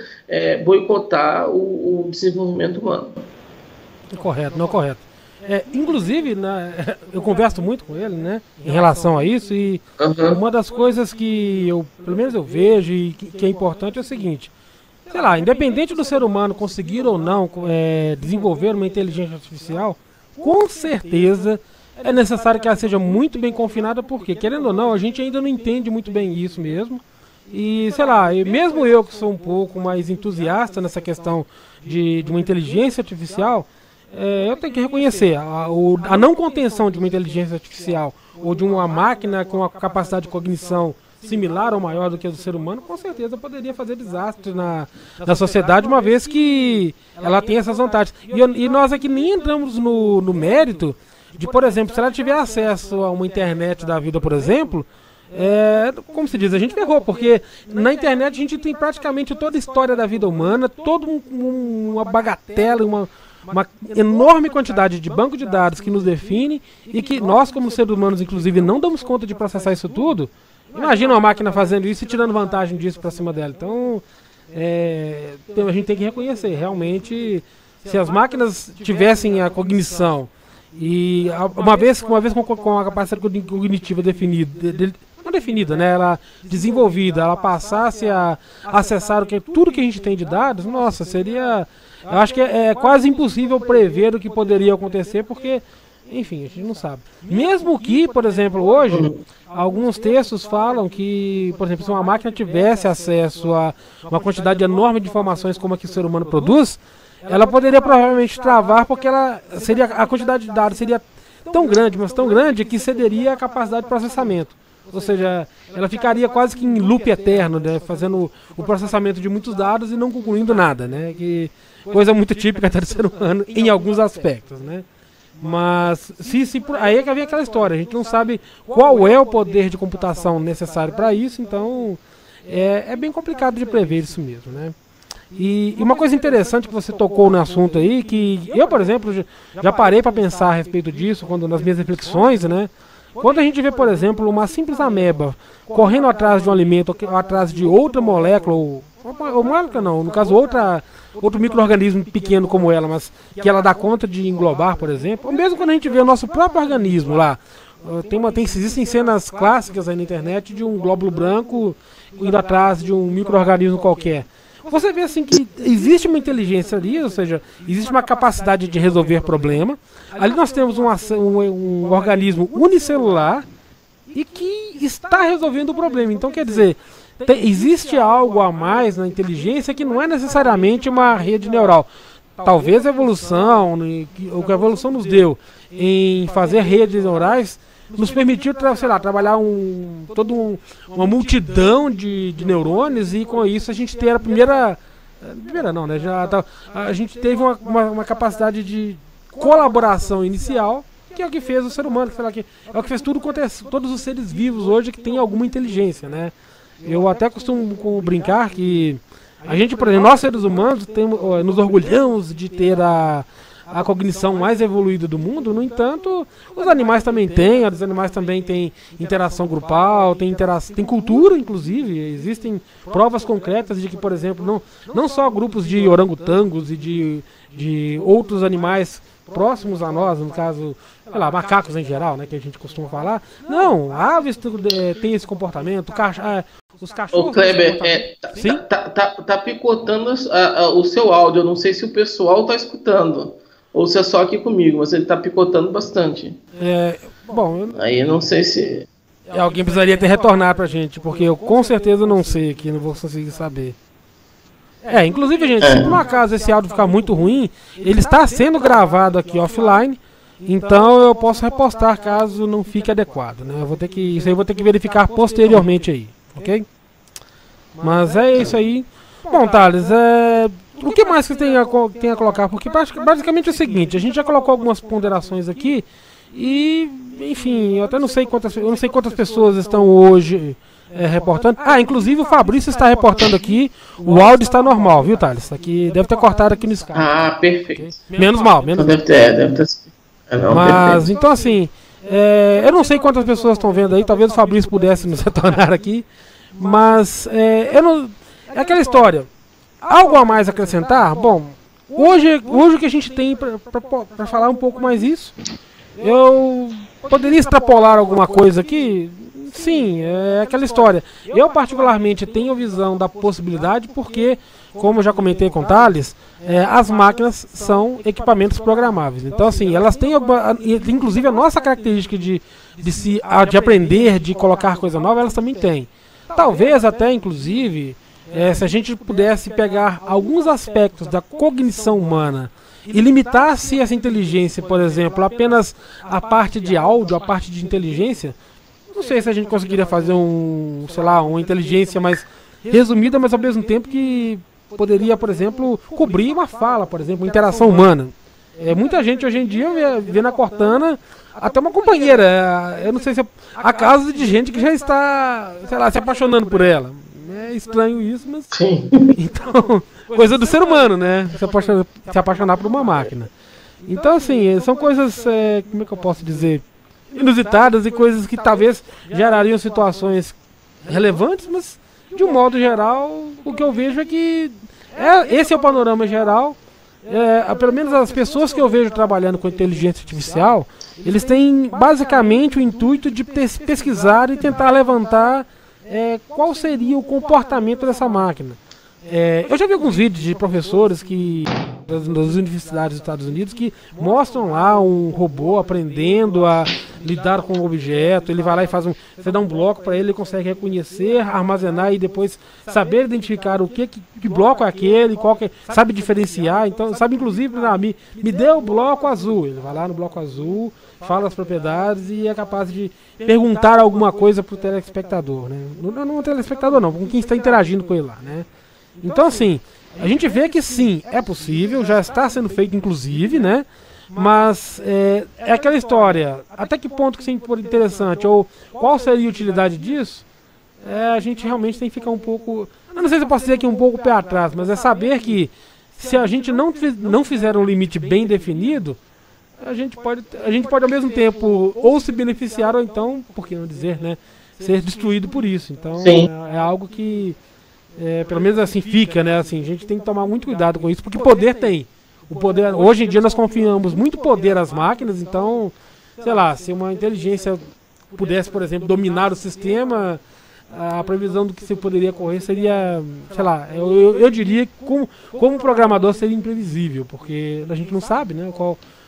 boicotar o desenvolvimento humano. Correto, não correto. Inclusive, eu converso muito com ele, né, em relação a isso, e uma das coisas que pelo menos eu vejo e que é importante é o seguinte: sei lá, independente do ser humano conseguir ou não desenvolver uma inteligência artificial, com certeza é necessário que ela seja muito bem confinada, porque, querendo ou não, a gente ainda não entende muito bem isso mesmo. E, sei lá, mesmo eu que sou um pouco mais entusiasta nessa questão de uma inteligência artificial, eu tenho que reconhecer, a não contenção de uma inteligência artificial ou de uma máquina com a capacidade de cognição similar ou maior do que a do ser humano, com certeza poderia fazer desastre na sociedade, uma vez que ela tem essas vantagens. E nós aqui nem entramos no mérito de, por exemplo, se ela tiver acesso a uma internet da vida, por exemplo, como se diz, a gente ferrou, porque na internet a gente tem praticamente toda a história da vida humana, toda uma bagatela, uma enorme quantidade de banco de dados que nos define e que nós, como seres humanos, inclusive, não damos conta de processar isso tudo. Imagina uma máquina fazendo isso e tirando vantagem disso para cima dela. Então, a gente tem que reconhecer, realmente, se as máquinas tivessem a cognição e uma vez com a capacidade cognitiva definida, não definida, né, ela desenvolvida, ela passasse a acessar tudo que a gente tem de dados, nossa, seria... Eu acho que é quase impossível prever o que poderia acontecer, porque, enfim, a gente não sabe. Mesmo que, por exemplo, hoje, alguns textos falam que, por exemplo, se uma máquina tivesse acesso a uma quantidade enorme de informações como a que o ser humano produz, ela poderia provavelmente travar, porque a quantidade de dados seria tão grande, mas tão grande, que cederia a capacidade de processamento. Ou seja, ela ficaria quase que em loop eterno, né, fazendo o processamento de muitos dados e não concluindo nada, né, coisa muito típica do ser humano em alguns aspectos, né. Mas aí é que vem aquela história, a gente não sabe qual é o poder de computação necessário para isso, então é bem complicado de prever isso mesmo, né. E uma coisa interessante que você tocou no assunto aí, que eu, por exemplo, já parei para pensar a respeito disso nas minhas reflexões, né. Quando a gente vê, por exemplo, uma simples ameba correndo atrás de um alimento, atrás de outra molécula, ou molécula não, no caso outro micro-organismo pequeno como ela, mas que ela dá conta de englobar, por exemplo, ou mesmo quando a gente vê o nosso próprio organismo lá, existem cenas clássicas aí na internet de um glóbulo branco indo atrás de um micro-organismo qualquer. Você vê assim que existe uma inteligência ali, ou seja, existe uma capacidade de resolver problema. Ali nós temos um organismo unicelular e que está resolvendo o problema. Então, quer dizer, existe algo a mais na inteligência que não é necessariamente uma rede neural. Talvez a evolução, o que a evolução nos deu em fazer redes neurais, nos permitiu, sei lá, trabalhar uma multidão de neurônios, e com isso a gente ter a primeira não, né? A gente teve uma capacidade de colaboração inicial, que é o que fez o ser humano, que é o que fez todos os seres vivos hoje que tem alguma inteligência, né? Eu até costumo brincar que a gente, por exemplo, nós seres humanos nos orgulhamos de ter a cognição mais evoluída do mundo. No entanto, os animais também têm interação grupal, tem cultura, inclusive. Existem provas concretas de que, por exemplo, não só grupos de orangotangos e de outros animais próximos a nós, no caso, sei lá, macacos em geral, né, que a gente costuma falar. Não, aves têm esse comportamento, os cachorros. Ô Kleber, Sim? tá picotando o seu áudio. Eu não sei se o pessoal tá escutando ou se é só aqui comigo, mas ele tá picotando bastante. Bom, aí eu não sei se alguém precisaria ter retornado pra gente, porque eu com certeza não sei aqui, não vou conseguir saber. Inclusive, gente, se por um acaso esse áudio ficar muito ruim, ele está sendo gravado aqui offline, então eu posso repostar caso não fique adequado, né? Isso aí eu vou ter que verificar posteriormente aí, ok? Mas é isso aí. Bom, Thales, o que mais que tem a colocar? Porque basicamente é o seguinte, a gente já colocou algumas ponderações aqui e, enfim, eu até não sei quantas pessoas estão hoje reportando. Inclusive o Fabrício está reportando aqui, o áudio está normal, viu, Thales? Aqui deve ter cortado aqui no Skype. Perfeito. Okay? Menos mal. Deve ter. Mas, perfeito. então assim, eu não sei quantas pessoas estão vendo aí, talvez o Fabrício pudesse nos retornar aqui, mas é aquela história. Algo a mais acrescentar? Bom, hoje o que a gente tem para falar um pouco mais isso, eu poderia extrapolar alguma coisa aqui? Sim, é aquela história. Eu particularmente tenho visão da possibilidade porque, como eu já comentei com o Thales, as máquinas são equipamentos programáveis. Então, assim, elas têm inclusive a nossa característica de aprender, de colocar coisa nova, elas também têm. Talvez até, inclusive, se a gente pudesse pegar alguns aspectos da cognição humana e limitasse essa inteligência, por exemplo, apenas a parte de áudio, a parte de inteligência, não sei se a gente conseguiria fazer uma inteligência mais resumida, mas ao mesmo tempo que poderia, por exemplo, cobrir uma fala, por exemplo, uma interação humana. Muita gente hoje em dia vê na Cortana até uma companheira. Eu não sei se há casos de gente que já está, sei lá, se apaixonando por ela. É estranho isso, mas... Sim. Então, coisa do ser humano, né? Se apaixonar por uma máquina. Então, assim, são coisas, como é que eu posso dizer, inusitadas e coisas que talvez gerariam situações relevantes, mas, de um modo geral, o que eu vejo é que esse é o panorama geral. Pelo menos as pessoas que eu vejo trabalhando com inteligência artificial, eles têm basicamente o intuito de pesquisar e tentar levantar qual seria o comportamento dessa máquina. Eu já vi alguns vídeos de professores das universidades dos Estados Unidos que mostram lá um robô aprendendo a lidar com um objeto. Ele vai lá e você dá um bloco para ele, ele consegue reconhecer, armazenar e depois saber identificar que bloco é aquele, sabe diferenciar. Então, sabe inclusive, me dê o bloco azul. Ele vai lá no bloco azul, fala as propriedades e é capaz de perguntar alguma coisa para o telespectador, né? Não o telespectador não, com quem está interagindo com ele lá, né? Então, assim, a gente vê que sim, é possível, já está sendo feito inclusive, né? Mas é aquela história, até que ponto que isso é interessante, ou qual seria a utilidade disso, a gente realmente tem que ficar um pouco, eu não sei se eu posso dizer aqui um pouco pé atrás, mas é saber que se a gente não fizer um limite bem definido, a gente pode ao mesmo tempo ou se beneficiar ou então, por que não dizer, né, ser destruído por isso. Então é algo que pelo menos assim fica, né? Assim, a gente tem que tomar muito cuidado com isso, porque poder tem. Hoje em dia nós confiamos muito poder às máquinas, então, sei lá, se uma inteligência pudesse, por exemplo, dominar o sistema, a previsão do que se poderia ocorrer seria, sei lá, eu diria que como programador seria imprevisível, porque a gente não sabe, né,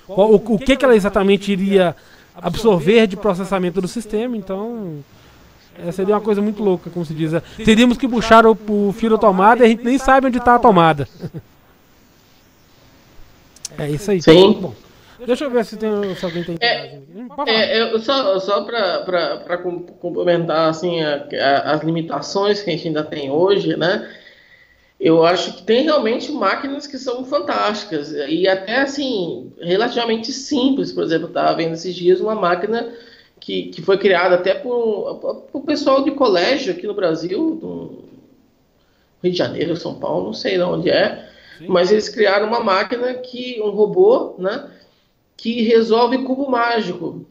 o que ela exatamente iria absorver de processamento do sistema, então... seria uma coisa muito louca, como se diz. Teríamos que puxar o fio da tomada e a gente nem sabe onde está a tomada. É isso aí. Sim. Bom, deixa eu ver se alguém tem só para complementar assim, as limitações que a gente ainda tem hoje, né? Eu acho que tem realmente máquinas que são fantásticas e até assim relativamente simples. Por exemplo, eu estava vendo esses dias uma máquina que foi criada até por pessoal de colégio aqui no Brasil, no Rio de Janeiro, São Paulo, não sei de onde é, sim, mas eles criaram uma máquina, um robô, né, que resolve cubo mágico.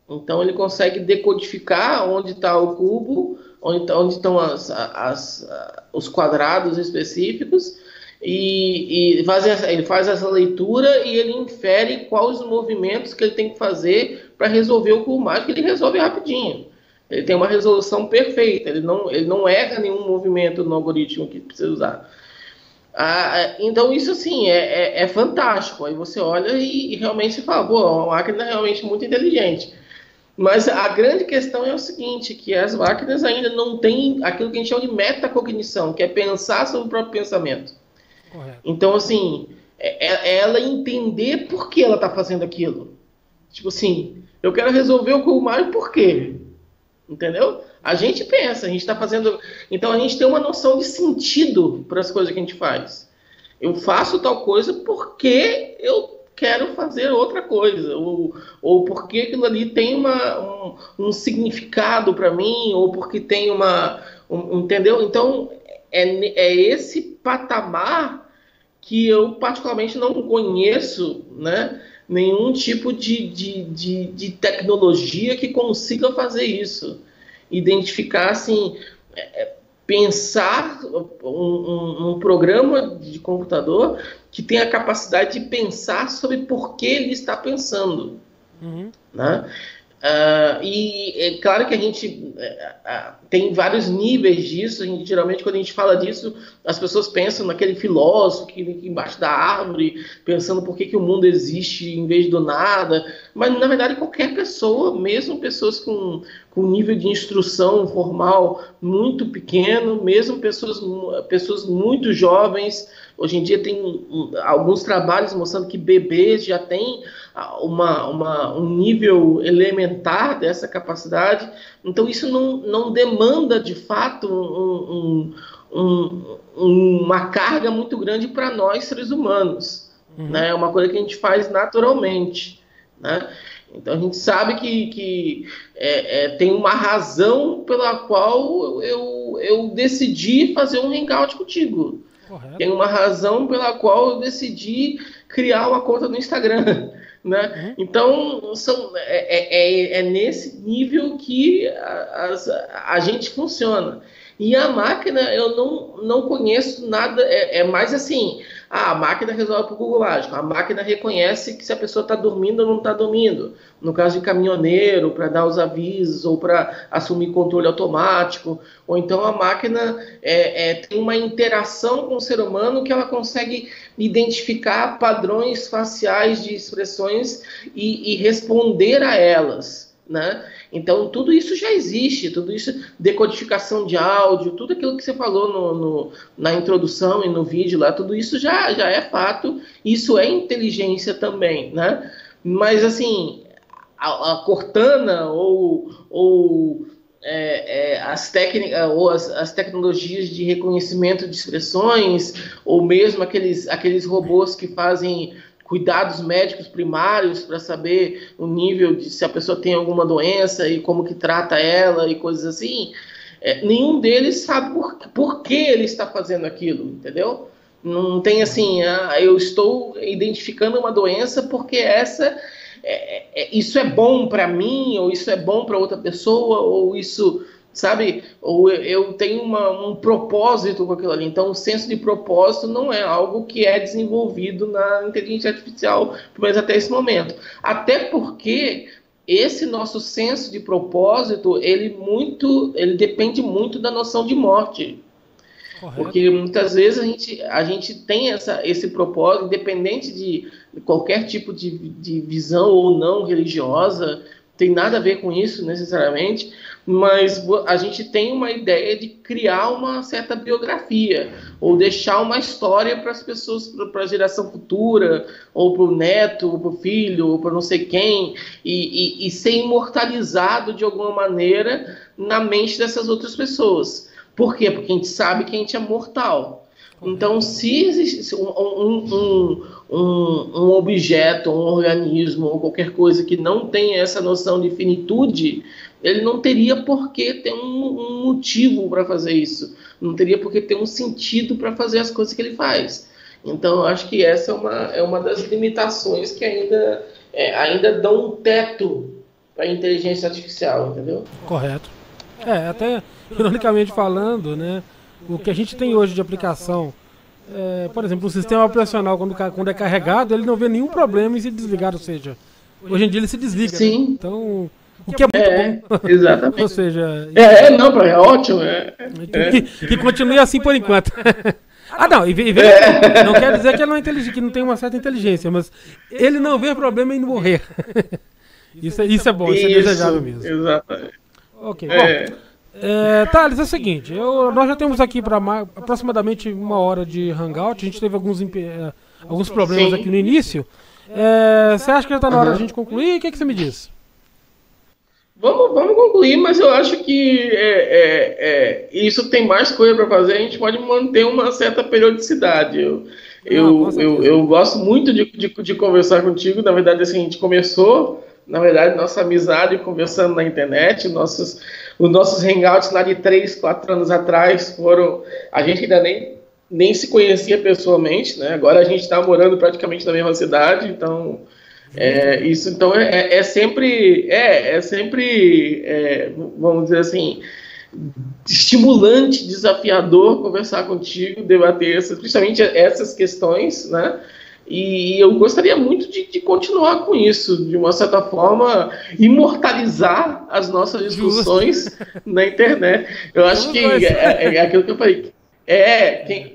Então ele consegue decodificar onde está o cubo, onde estão os quadrados específicos, ele faz essa leitura e ele infere quais os movimentos que ele tem que fazer para resolver o cubo mágico, ele resolve rapidinho. Ele tem uma resolução perfeita, ele não erra nenhum movimento no algoritmo que precisa usar. Então isso assim é fantástico. Aí você olha e realmente se fala, pô, é uma máquina realmente muito inteligente. Mas a grande questão é o seguinte, que as máquinas ainda não têm aquilo que a gente chama de metacognição, que é pensar sobre o próprio pensamento. Correto. Então, assim, ela entender por que ela está fazendo aquilo. Tipo assim, eu quero resolver o cubo mágico por quê? Entendeu? A gente pensa, a gente está fazendo... Então, a gente tem uma noção de sentido para as coisas que a gente faz. Eu faço tal coisa porque eu quero fazer outra coisa, ou porque aquilo ali tem um significado para mim, ou porque tem entendeu? Então, é esse patamar que eu particularmente não conheço, né, nenhum tipo de tecnologia que consiga fazer isso. Identificar, assim, pensar um programa de computador que tem a capacidade de pensar sobre por que ele está pensando. Né? E é claro que a gente tem vários níveis disso. Geralmente, quando a gente fala disso, as pessoas pensam naquele filósofo que fica embaixo da árvore, pensando por que o mundo existe em vez do nada. Mas, na verdade, qualquer pessoa, mesmo pessoas com nível de instrução formal muito pequeno, mesmo pessoas muito jovens. Hoje em dia tem alguns trabalhos mostrando que bebês já têm um nível elementar dessa capacidade. Então isso não demanda de fato uma carga muito grande para nós seres humanos. Né? É uma coisa que a gente faz naturalmente. Né? Então a gente sabe que tem uma razão pela qual eu decidi fazer um hangout contigo. Correto. Tem uma razão pela qual eu decidi criar uma conta no Instagram. Né? Então é nesse nível que a gente funciona. E a máquina, eu não conheço nada, é mais assim, a máquina resolve por Google Mágico, a máquina reconhece que se a pessoa está dormindo ou não está dormindo, no caso de caminhoneiro, para dar os avisos, ou para assumir controle automático, ou então a máquina tem uma interação com o ser humano que ela consegue identificar padrões faciais de expressões e responder a elas. Né? Então tudo isso já existe, tudo isso, decodificação de áudio, tudo aquilo que você falou na introdução e no vídeo lá, tudo isso já é fato, isso é inteligência também, né? Mas assim, a Cortana ou as tecnologias de reconhecimento de expressões, ou mesmo aqueles robôs que fazem cuidados médicos primários para saber o nível de se a pessoa tem alguma doença e como que trata ela e coisas assim, nenhum deles sabe por que ele está fazendo aquilo, entendeu? Não tem assim, eu estou identificando uma doença porque isso é bom para mim, ou isso é bom para outra pessoa, ou isso... Sabe, ou eu tenho um propósito com aquilo ali. Então o senso de propósito não é algo que é desenvolvido na inteligência artificial, pelo menos até esse momento. Até porque esse nosso senso de propósito, ele depende muito da noção de morte. Correto. Porque muitas vezes a gente tem esse propósito, independente de qualquer tipo de visão ou não religiosa, tem nada a ver com isso necessariamente, mas a gente tem uma ideia de criar uma certa biografia, ou deixar uma história para as pessoas, para a geração futura, ou para o neto, ou para o filho, ou para não sei quem, e ser imortalizado de alguma maneira na mente dessas outras pessoas. Por quê? Porque a gente sabe que a gente é mortal. Então, se existe um objeto, um organismo, ou qualquer coisa que não tenha essa noção de finitude, ele não teria por que ter um motivo para fazer isso. Não teria por que ter um sentido para fazer as coisas que ele faz. Então, eu acho que essa é uma das limitações que ainda dão um teto para a inteligência artificial, entendeu? Correto. Até ironicamente falando, né? O que a gente tem hoje de aplicação por exemplo, o sistema operacional, quando é carregado, ele não vê nenhum problema em se desligar, ou seja, hoje em dia ele se desliga. Sim. Né? Então, o que é muito bom. Exatamente. Ou seja... Não, é ótimo. Que continue assim por enquanto. Não, não quer dizer que ele não é inteligente, que não tem uma certa inteligência, mas ele não vê problema em morrer. Isso é bom, isso é desejável mesmo. Exatamente. Ok, bom. Thales, é o seguinte, nós já temos aqui para aproximadamente 1 hora de hangout, a gente teve alguns problemas Sim. aqui no início. Você acha que já está na hora da gente concluir? O que você me diz? Vamos concluir, mas eu acho que isso tem mais coisa para fazer, a gente pode manter uma certa periodicidade. Eu gosto muito de conversar contigo, na verdade assim, a gente começou, nossa amizade conversando na internet, os nossos hangouts lá de 3, 4 anos atrás a gente ainda nem se conhecia pessoalmente, né? Agora a gente está morando praticamente na mesma cidade, então isso então é sempre vamos dizer assim, estimulante, desafiador conversar contigo, debater principalmente essas questões, né? E eu gostaria muito de continuar com isso, de uma certa forma, imortalizar as nossas discussões na internet. Eu acho que é aquilo que eu falei.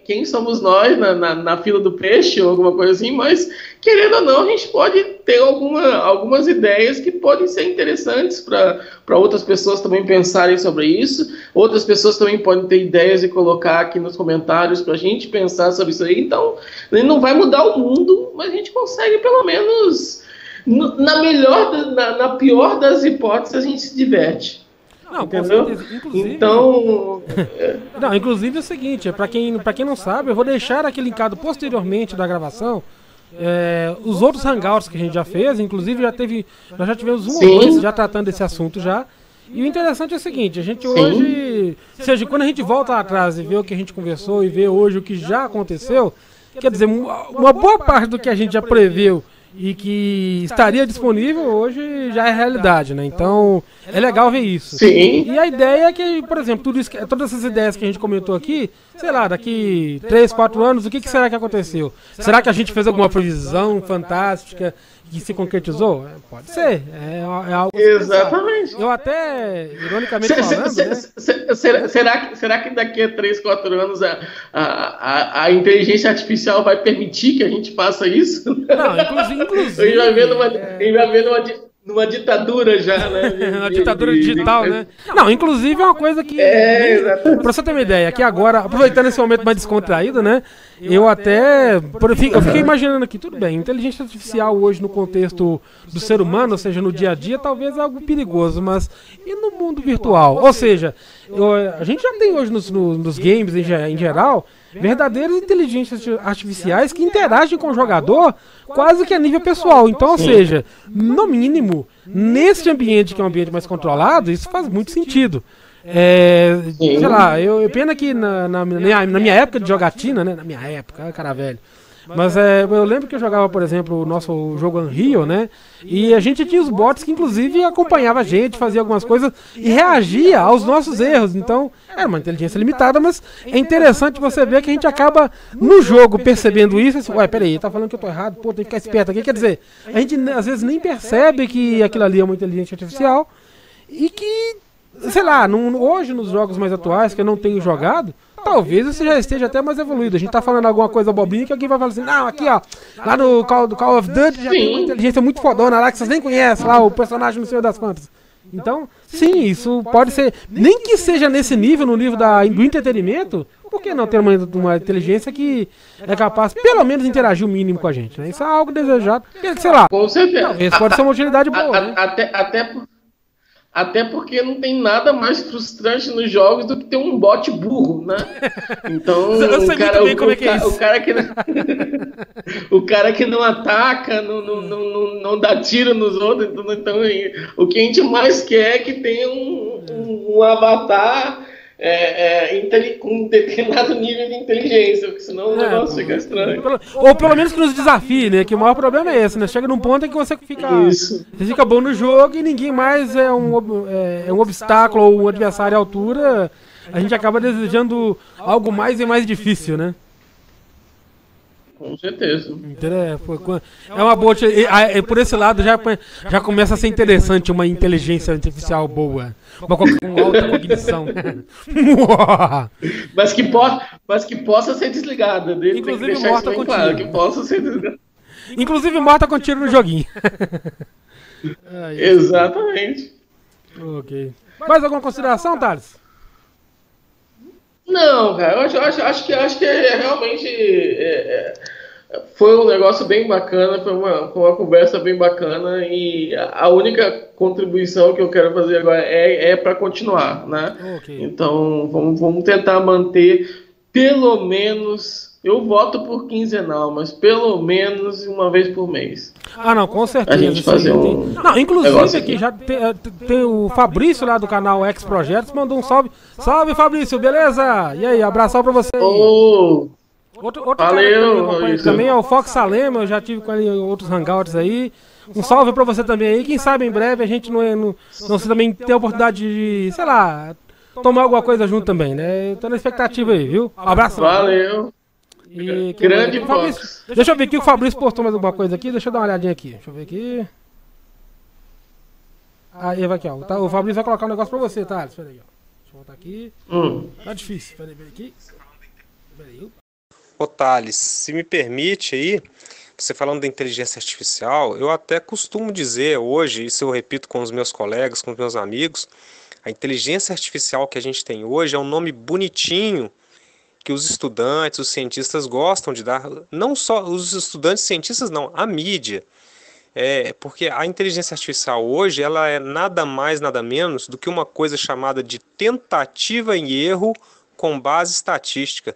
Quem somos nós na fila do peixe ou alguma coisa assim, mas querendo ou não, a gente pode ter algumas ideias que podem ser interessantes para outras pessoas também pensarem sobre isso. Outras pessoas também podem ter ideias e colocar aqui nos comentários para a gente pensar sobre isso aí. Então, não vai mudar o mundo, mas a gente consegue pelo menos, na pior das hipóteses, a gente se diverte. Não, entendeu? Com certeza. Inclusive, então... Não, inclusive é o seguinte, pra quem não sabe, eu vou deixar aqui linkado posteriormente da gravação os outros hangouts que a gente já fez, inclusive nós já tivemos um ou dois já tratando desse assunto já. E o interessante é o seguinte, a gente hoje, ou seja, quando a gente volta lá atrás e vê o que a gente conversou e vê hoje o que já aconteceu, quer dizer, uma boa parte do que a gente já preveu e que estaria disponível hoje já é realidade, né? Então é legal ver isso. Sim. E a ideia é que, por exemplo, todas essas ideias que a gente comentou aqui, sei lá, daqui 3, 4 anos, o que será que aconteceu? Será que a gente fez alguma previsão fantástica que se concretizou? Pode ser. É algo. Exatamente. Eu até, ironicamente falando, né? Será que daqui a 3, 4 anos a inteligência artificial vai permitir que a gente faça isso? Não, inclusive. A gente vai ver numa ditadura já, né? Uma ditadura digital, né? Não, inclusive é uma coisa que... exatamente. Pra você ter uma ideia, aqui agora, aproveitando esse momento mais descontraído, né? Eu fiquei imaginando aqui, tudo bem, inteligência artificial hoje no contexto do ser humano, ou seja, no dia a dia, talvez é algo perigoso, mas e no mundo virtual? Ou seja, a gente já tem hoje nos games em geral, verdadeiras inteligências artificiais que interagem com o jogador quase que a nível pessoal. Então, ou seja, no mínimo, nesse ambiente que é um ambiente mais controlado, isso faz muito sentido. Sei lá, pena que na minha época de jogatina, né? Na minha época, cara velho. Mas eu lembro que eu jogava, por exemplo, o nosso jogo Unreal, né? E a gente tinha os bots que, inclusive, acompanhava a gente, fazia algumas coisas e reagia aos nossos erros. Então, era uma inteligência limitada, mas é interessante você ver que a gente acaba, no jogo, percebendo isso. Assim, ué, peraí, tá falando que eu tô errado, pô, tem que ficar esperto aqui. Quer dizer, a gente, às vezes, nem percebe que aquilo ali é uma inteligência artificial e que, sei lá, hoje, nos jogos mais atuais, que eu não tenho jogado, talvez você já esteja até mais evoluído. A gente tá falando alguma coisa bobinha que alguém vai falar assim, não, aqui ó, lá no Call of Duty já tem uma inteligência muito fodona lá que vocês nem conhecem, lá o personagem no Senhor das Quantas. Então, sim, isso pode ser, nem que seja nesse nível, no nível do entretenimento, por que não ter uma inteligência que é capaz, pelo menos, de interagir o mínimo com a gente, né? Isso é algo desejado, sei lá, com certeza. Talvez pode ser uma utilidade boa, né? Até porque não tem nada mais frustrante nos jogos do que ter um bot burro, né? Então, o cara que não ataca, não dá tiro nos outros. Então, o que a gente mais quer é que tenha um avatar com um determinado nível de inteligência, porque senão o negócio fica estranho. Ou pelo menos que nos desafie, né? Que o maior problema é esse, né? Chega num ponto em que você fica bom no jogo e ninguém mais é um obstáculo ou um adversário à altura. A gente acaba desejando algo mais e mais difícil, né? Com certeza. É uma boa. Por esse lado já começa a ser interessante uma inteligência artificial boa. Com alta cognição. mas que possa ser desligada. Inclusive morta com claro, tiro. que possa ser desligada. Inclusive morta com tiro no joguinho. Exatamente. Ok. Mais alguma consideração, Thales? Não, cara, eu acho que realmente foi um negócio bem bacana, foi uma conversa bem bacana e a única contribuição que eu quero fazer agora é para continuar, né? Okay. Então vamos tentar manter pelo menos. Eu voto por quinzenal, mas pelo menos uma vez por mês. Ah, não, com certeza. A gente fazer um. Não, inclusive aqui já tem o Fabrício lá do canal X Projetos, mandou um salve. Salve, Fabrício, beleza? E aí, abração pra você aí. Oh, outro valeu, cara também é o Fox Salema, eu já tive com ele em outros hangouts aí. Um salve pra você também aí. Quem sabe em breve a gente não se também tem a oportunidade de, sei lá, tomar alguma coisa junto também, né? Eu tô na expectativa aí, viu? Abraço. Valeu. Grande Fox. Deixa eu ver aqui, o Fabrício postou mais alguma coisa aqui. Deixa eu dar uma olhadinha aqui. Deixa eu ver aqui. Aí vai aqui, ó. O Fabrício vai colocar um negócio pra você, Thales. Pera aí, ó. Deixa eu voltar aqui. Tá difícil. Pera aí aqui. Pera aí. Ô Thales, se me permite aí, você falando da inteligência artificial, eu até costumo dizer hoje, isso eu repito com os meus colegas, com os meus amigos, a inteligência artificial que a gente tem hoje é um nome bonitinho que os estudantes, os cientistas gostam de dar, não só os estudantes cientistas não, a mídia. Porque a inteligência artificial hoje ela é nada mais, nada menos do que uma coisa chamada de tentativa e erro com base estatística.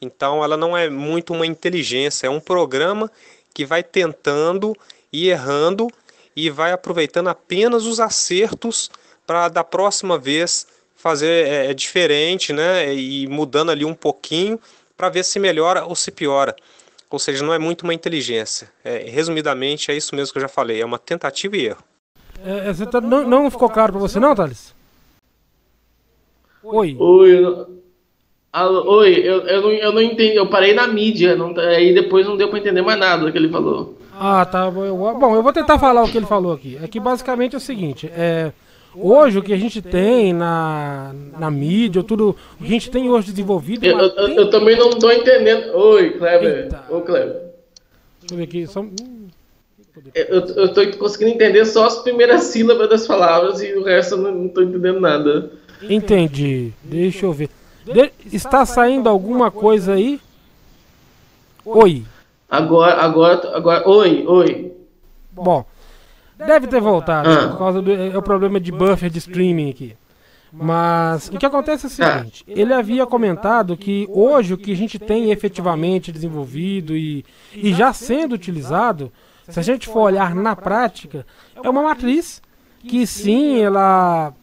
Então ela não é muito uma inteligência, é um programa que vai tentando e errando e vai aproveitando apenas os acertos para da próxima vez fazer diferente, né? E mudando ali um pouquinho para ver se melhora ou se piora. Ou seja, não é muito uma inteligência. Resumidamente, é isso mesmo que eu já falei. É uma tentativa e erro. Não ficou claro para você não, Thales? Oi. Oi, eu não entendi. Eu parei na mídia. Aí depois não deu para entender mais nada do que ele falou. Ah, tá. Bom, eu vou tentar falar o que ele falou aqui. É que basicamente é o seguinte. Hoje o que a gente tem na mídia, tudo o que a gente tem hoje desenvolvido... Eu também não estou entendendo. Oi, Kleber. Eita. Ô, Kleber. Deixa eu ver aqui. Eu estou conseguindo entender só as primeiras sílabas das palavras e o resto eu não estou entendendo nada. Entendi. Deixa eu ver. Está saindo alguma coisa aí? Oi. Agora. Oi. Bom... Deve ter voltado, por causa do problema de buffer de streaming aqui. Mas o que acontece é o seguinte, ele havia comentado que hoje o que a gente tem efetivamente desenvolvido e já sendo utilizado, se a gente for olhar na prática, é uma matriz que sim, ela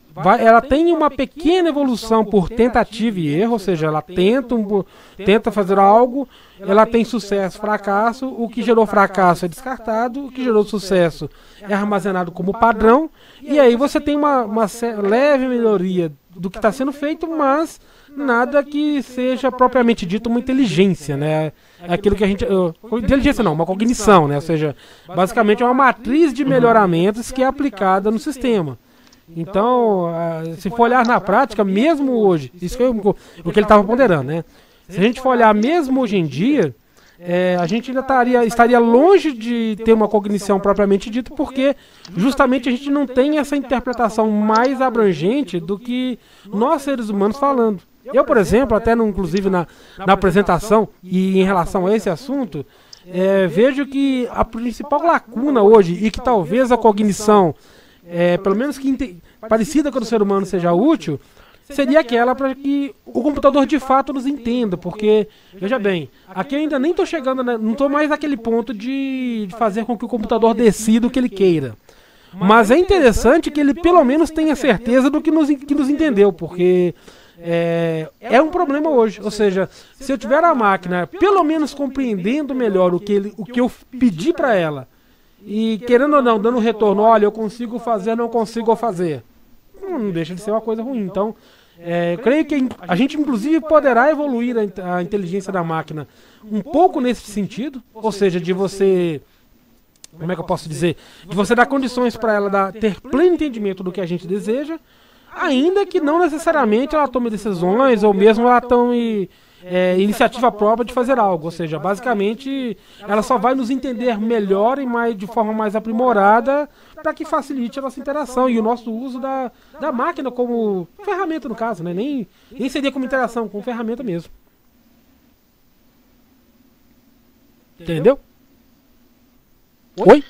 tem uma pequena evolução por tentativa e erro, ou seja, ela tenta fazer algo, ela tem sucesso, fracasso, o que gerou fracasso é descartado, o que gerou sucesso é armazenado como padrão, e aí você tem uma leve melhoria do que está sendo feito, mas nada que seja propriamente dito uma inteligência, né? É aquilo que a gente... inteligência não, uma cognição, né? Ou seja, basicamente é uma matriz de melhoramentos que é aplicada no sistema. Então, se for olhar na prática, mesmo hoje, isso foi o que ele estava ponderando, né? Se a gente for olhar mesmo hoje em dia, a gente ainda estaria longe de ter uma cognição propriamente dita, porque justamente a gente não tem essa interpretação mais abrangente do que nós seres humanos falando. Eu, por exemplo, até inclusive na apresentação e em relação a esse assunto, vejo que a principal lacuna hoje, e que talvez a cognição, pelo menos parecida com o ser humano seja útil, seria aquela para que o computador de fato nos entenda, porque, veja bem, aqui eu ainda nem estou chegando, não estou mais naquele ponto de fazer com que o computador decida o que ele queira. Mas é interessante que ele pelo menos tenha certeza do que nos entendeu, porque é um problema hoje. Ou seja, se eu tiver a máquina pelo menos compreendendo melhor o que eu pedi para ela, e querendo ou não, dando retorno, olha, eu consigo fazer, não consigo fazer, não deixa de ser uma coisa ruim. Então, Eu creio que a gente, inclusive, poderá evoluir a inteligência da máquina um pouco nesse sentido, ou seja, de você, como é que eu posso dizer, de você dar condições para ela ter pleno entendimento do que a gente deseja, ainda que não necessariamente ela tome decisões ou mesmo ela tome iniciativa própria de fazer algo, ou seja, basicamente ela só vai nos entender melhor e de forma mais aprimorada para que facilite a nossa interação e o nosso uso da máquina como ferramenta, no caso, né? Nem seria como interação, como ferramenta mesmo. Entendeu? Oi?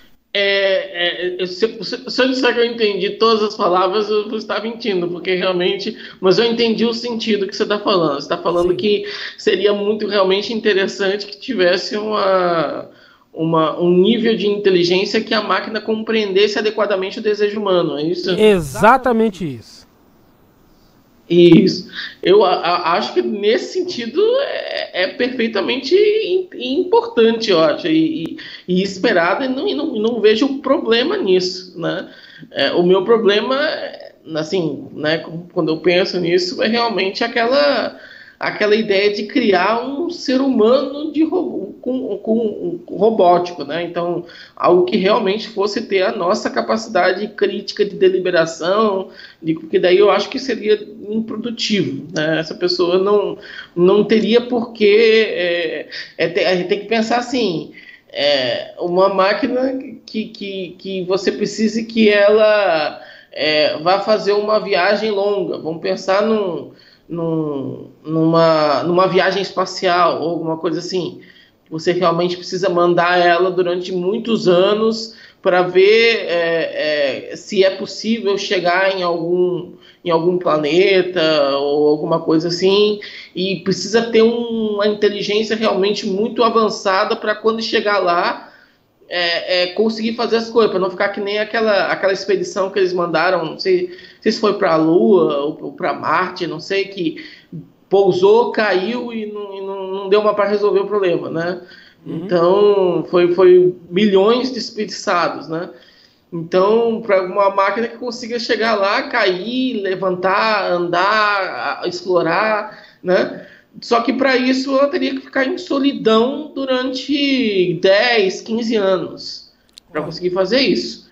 Se eu disser que eu entendi todas as palavras, eu vou estar mentindo, porque realmente. Mas eu entendi o sentido que você está falando. Você está falando Sim. Que seria muito realmente interessante que tivesse um nível de inteligência que a máquina compreendesse adequadamente o desejo humano, é isso? Exatamente isso. Isso. Eu acho que nesse sentido é perfeitamente importante, eu acho, e esperado, e não vejo problema nisso, né? O meu problema, assim, né, quando eu penso nisso, é realmente aquela ideia de criar um ser humano com robótico, né? Então, algo que realmente fosse ter a nossa capacidade crítica de deliberação, porque daí eu acho que seria improdutivo, né? Essa pessoa não teria por que... a gente tem que pensar assim, uma máquina que você precise que ela vá fazer uma viagem longa. Vamos pensar numa viagem espacial ou alguma coisa assim. Você realmente precisa mandar ela durante muitos anos para ver se é possível chegar em algum planeta ou alguma coisa assim, e precisa ter uma inteligência realmente muito avançada para quando chegar lá conseguir fazer as coisas, para não ficar que nem aquela expedição que eles mandaram, não sei se foi para a Lua ou para Marte, não sei, que pousou, caiu e não deu mais para resolver o problema, né? Então, foi milhões desperdiçados, né? Então, para uma máquina que consiga chegar lá, cair, levantar, andar, explorar, né? Só que para isso ela teria que ficar em solidão durante 10, 15 anos para conseguir fazer isso.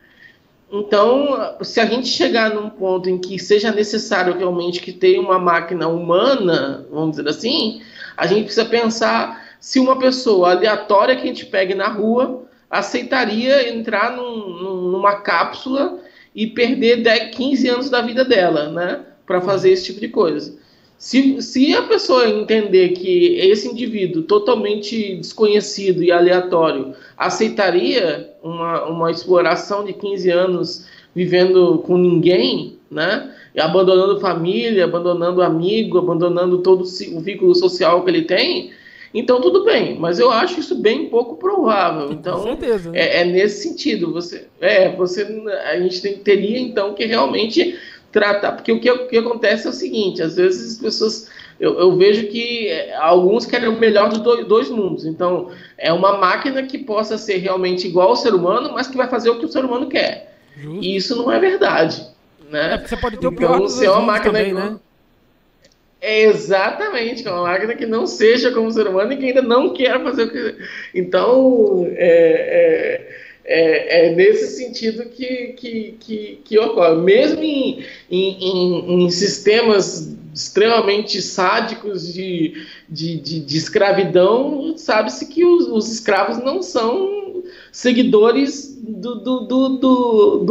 Então, se a gente chegar num ponto em que seja necessário realmente que tenha uma máquina humana, vamos dizer assim, a gente precisa pensar se uma pessoa aleatória que a gente pegue na rua aceitaria entrar numa cápsula e perder 10, 15 anos da vida dela, né, para fazer esse tipo de coisa. Se a pessoa entender que esse indivíduo totalmente desconhecido e aleatório aceitaria uma exploração de 15 anos vivendo com ninguém, né, e abandonando família, abandonando amigo, abandonando todo o vínculo social que ele tem, então tudo bem, mas eu acho isso bem pouco provável. Então, com certeza, né? Nesse sentido, a gente teria então que realmente tratar, porque o que acontece é o seguinte: às vezes as pessoas, eu vejo que alguns querem o melhor dos dois mundos. Então, é uma máquina que possa ser realmente igual ao ser humano, mas que vai fazer o que o ser humano quer. Justo. E isso não é verdade, né? Porque você pode ter o pior dos dois mundos também, né? Exatamente, é uma máquina que não seja como ser humano e que ainda não quer fazer o que... Então, nesse sentido que ocorre. Mesmo em sistemas extremamente sádicos de escravidão, sabe-se que os escravos não são seguidores do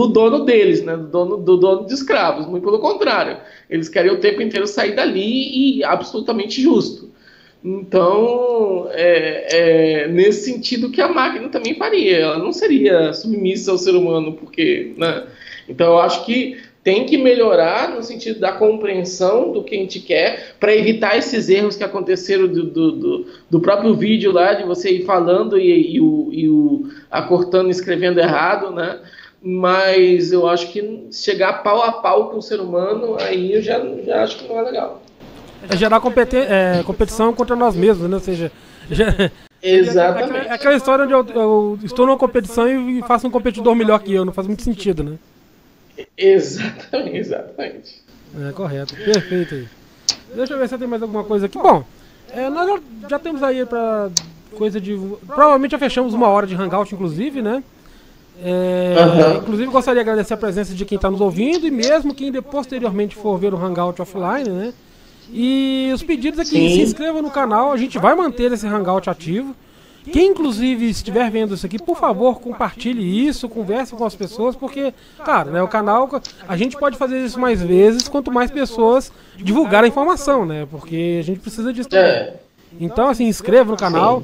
dono deles, né? do dono de escravos, muito pelo contrário. Eles querem o tempo inteiro sair dali, e absolutamente justo. Então, nesse sentido que a máquina também faria. Ela não seria submissa ao ser humano, porque, né? Então, eu acho que tem que melhorar no sentido da compreensão do que a gente quer, para evitar esses erros que aconteceram do próprio vídeo lá, de você ir falando e acortando e escrevendo errado, né? Mas eu acho que chegar pau a pau com o ser humano, aí eu já acho que não é legal. Gerar competição contra nós mesmos, né? Ou seja, exatamente. É aquela história onde eu estou numa competição e faço um competidor melhor que eu, não faz muito sentido, né? Exatamente. É, correto. Perfeito aí. Deixa eu ver se tem mais alguma coisa aqui. Bom, nós já temos aí pra coisa de... Provavelmente já fechamos 1 hora de Hangout, inclusive, né? Inclusive gostaria de agradecer a presença de quem está nos ouvindo e mesmo quem posteriormente for ver o Hangout offline, né? E os pedidos aqui, se inscreva no canal, a gente vai manter esse Hangout ativo. Quem inclusive estiver vendo isso aqui, por favor, compartilhe isso, converse com as pessoas, porque, cara, né, o canal, a gente pode fazer isso mais vezes, quanto mais pessoas divulgarem a informação, né? Porque a gente precisa disso também. Então, assim, inscreva no canal.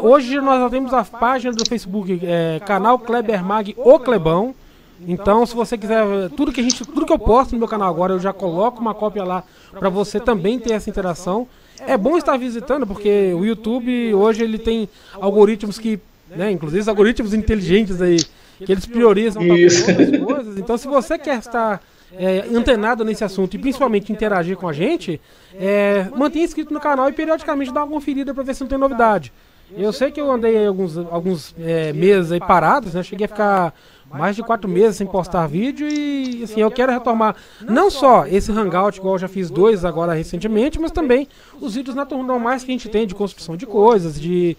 Hoje nós já temos a página do Facebook, canal Kleber Mag O Clebão. Então, se você quiser, tudo que eu posto no meu canal agora, eu já coloco uma cópia lá para você também ter essa interação. É bom estar visitando, porque o YouTube hoje ele tem algoritmos que, né, inclusive algoritmos inteligentes aí, que eles priorizam outras coisas. Então, se você quer estar antenado nesse assunto e principalmente interagir com a gente, mantenha inscrito no canal e periodicamente dá uma conferida para ver se não tem novidade. Eu sei que eu andei alguns meses aí parados, né? Cheguei a ficar mais de 4 meses sem postar vídeo e assim, eu quero retomar não só esse Hangout, igual eu já fiz 2 agora recentemente, mas também os vídeos normais que a gente tem de construção de coisas, de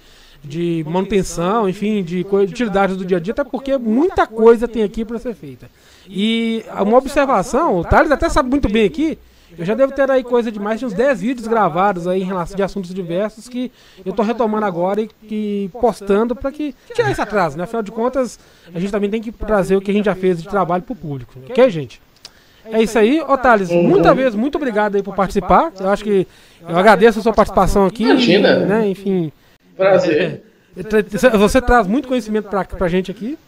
manutenção, enfim, de utilidades do dia a dia, até porque muita coisa tem aqui para ser feita. E uma observação, o Thales até sabe muito bem aqui, eu já devo ter aí coisa de mais de uns 10 vídeos gravados aí em relação de assuntos diversos que eu estou retomando agora e postando para que tirar esse atraso, né? Afinal de contas, a gente também tem que trazer o que a gente já fez de trabalho para o público, ok, gente? É isso aí, ô Thales, muito obrigado aí por participar. Eu acho que eu agradeço a sua participação aqui. Imagina. Né? Enfim. Prazer. Você traz muito conhecimento pra gente aqui.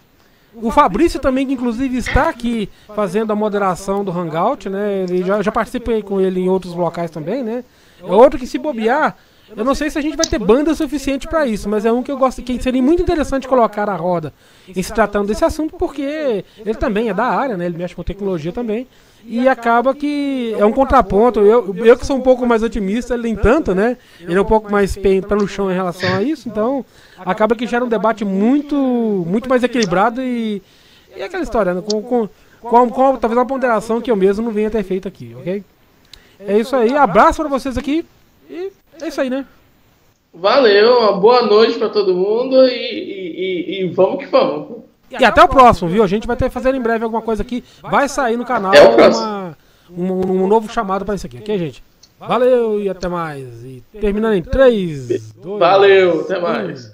O Fabrício também, que inclusive está aqui fazendo a moderação do Hangout, né? Ele já participei com ele em outros locais também, né? É outro que, se bobear, eu não sei se a gente vai ter banda suficiente para isso, mas é um que eu gosto, que seria muito interessante colocar a roda em se tratando desse assunto, porque ele também é da área, né? Ele mexe com tecnologia também. E acaba que é um contraponto. Eu que sou um pouco mais otimista, ele nem tanto, né? Ele é um pouco mais pé no chão em relação a isso, então acaba que gera um debate muito mais equilibrado e aquela história, né? Com talvez uma ponderação que eu mesmo não venha ter feito aqui, ok? É isso aí, abraço para vocês aqui e é isso aí, né? Valeu, uma boa noite para todo mundo e vamos que vamos. E até o próximo, viu? A gente vai ter que fazer em breve alguma coisa aqui. Vai sair no canal um novo chamado para isso aqui, ok, gente? Valeu e até mais. E terminando em 3, 2... Valeu, até mais.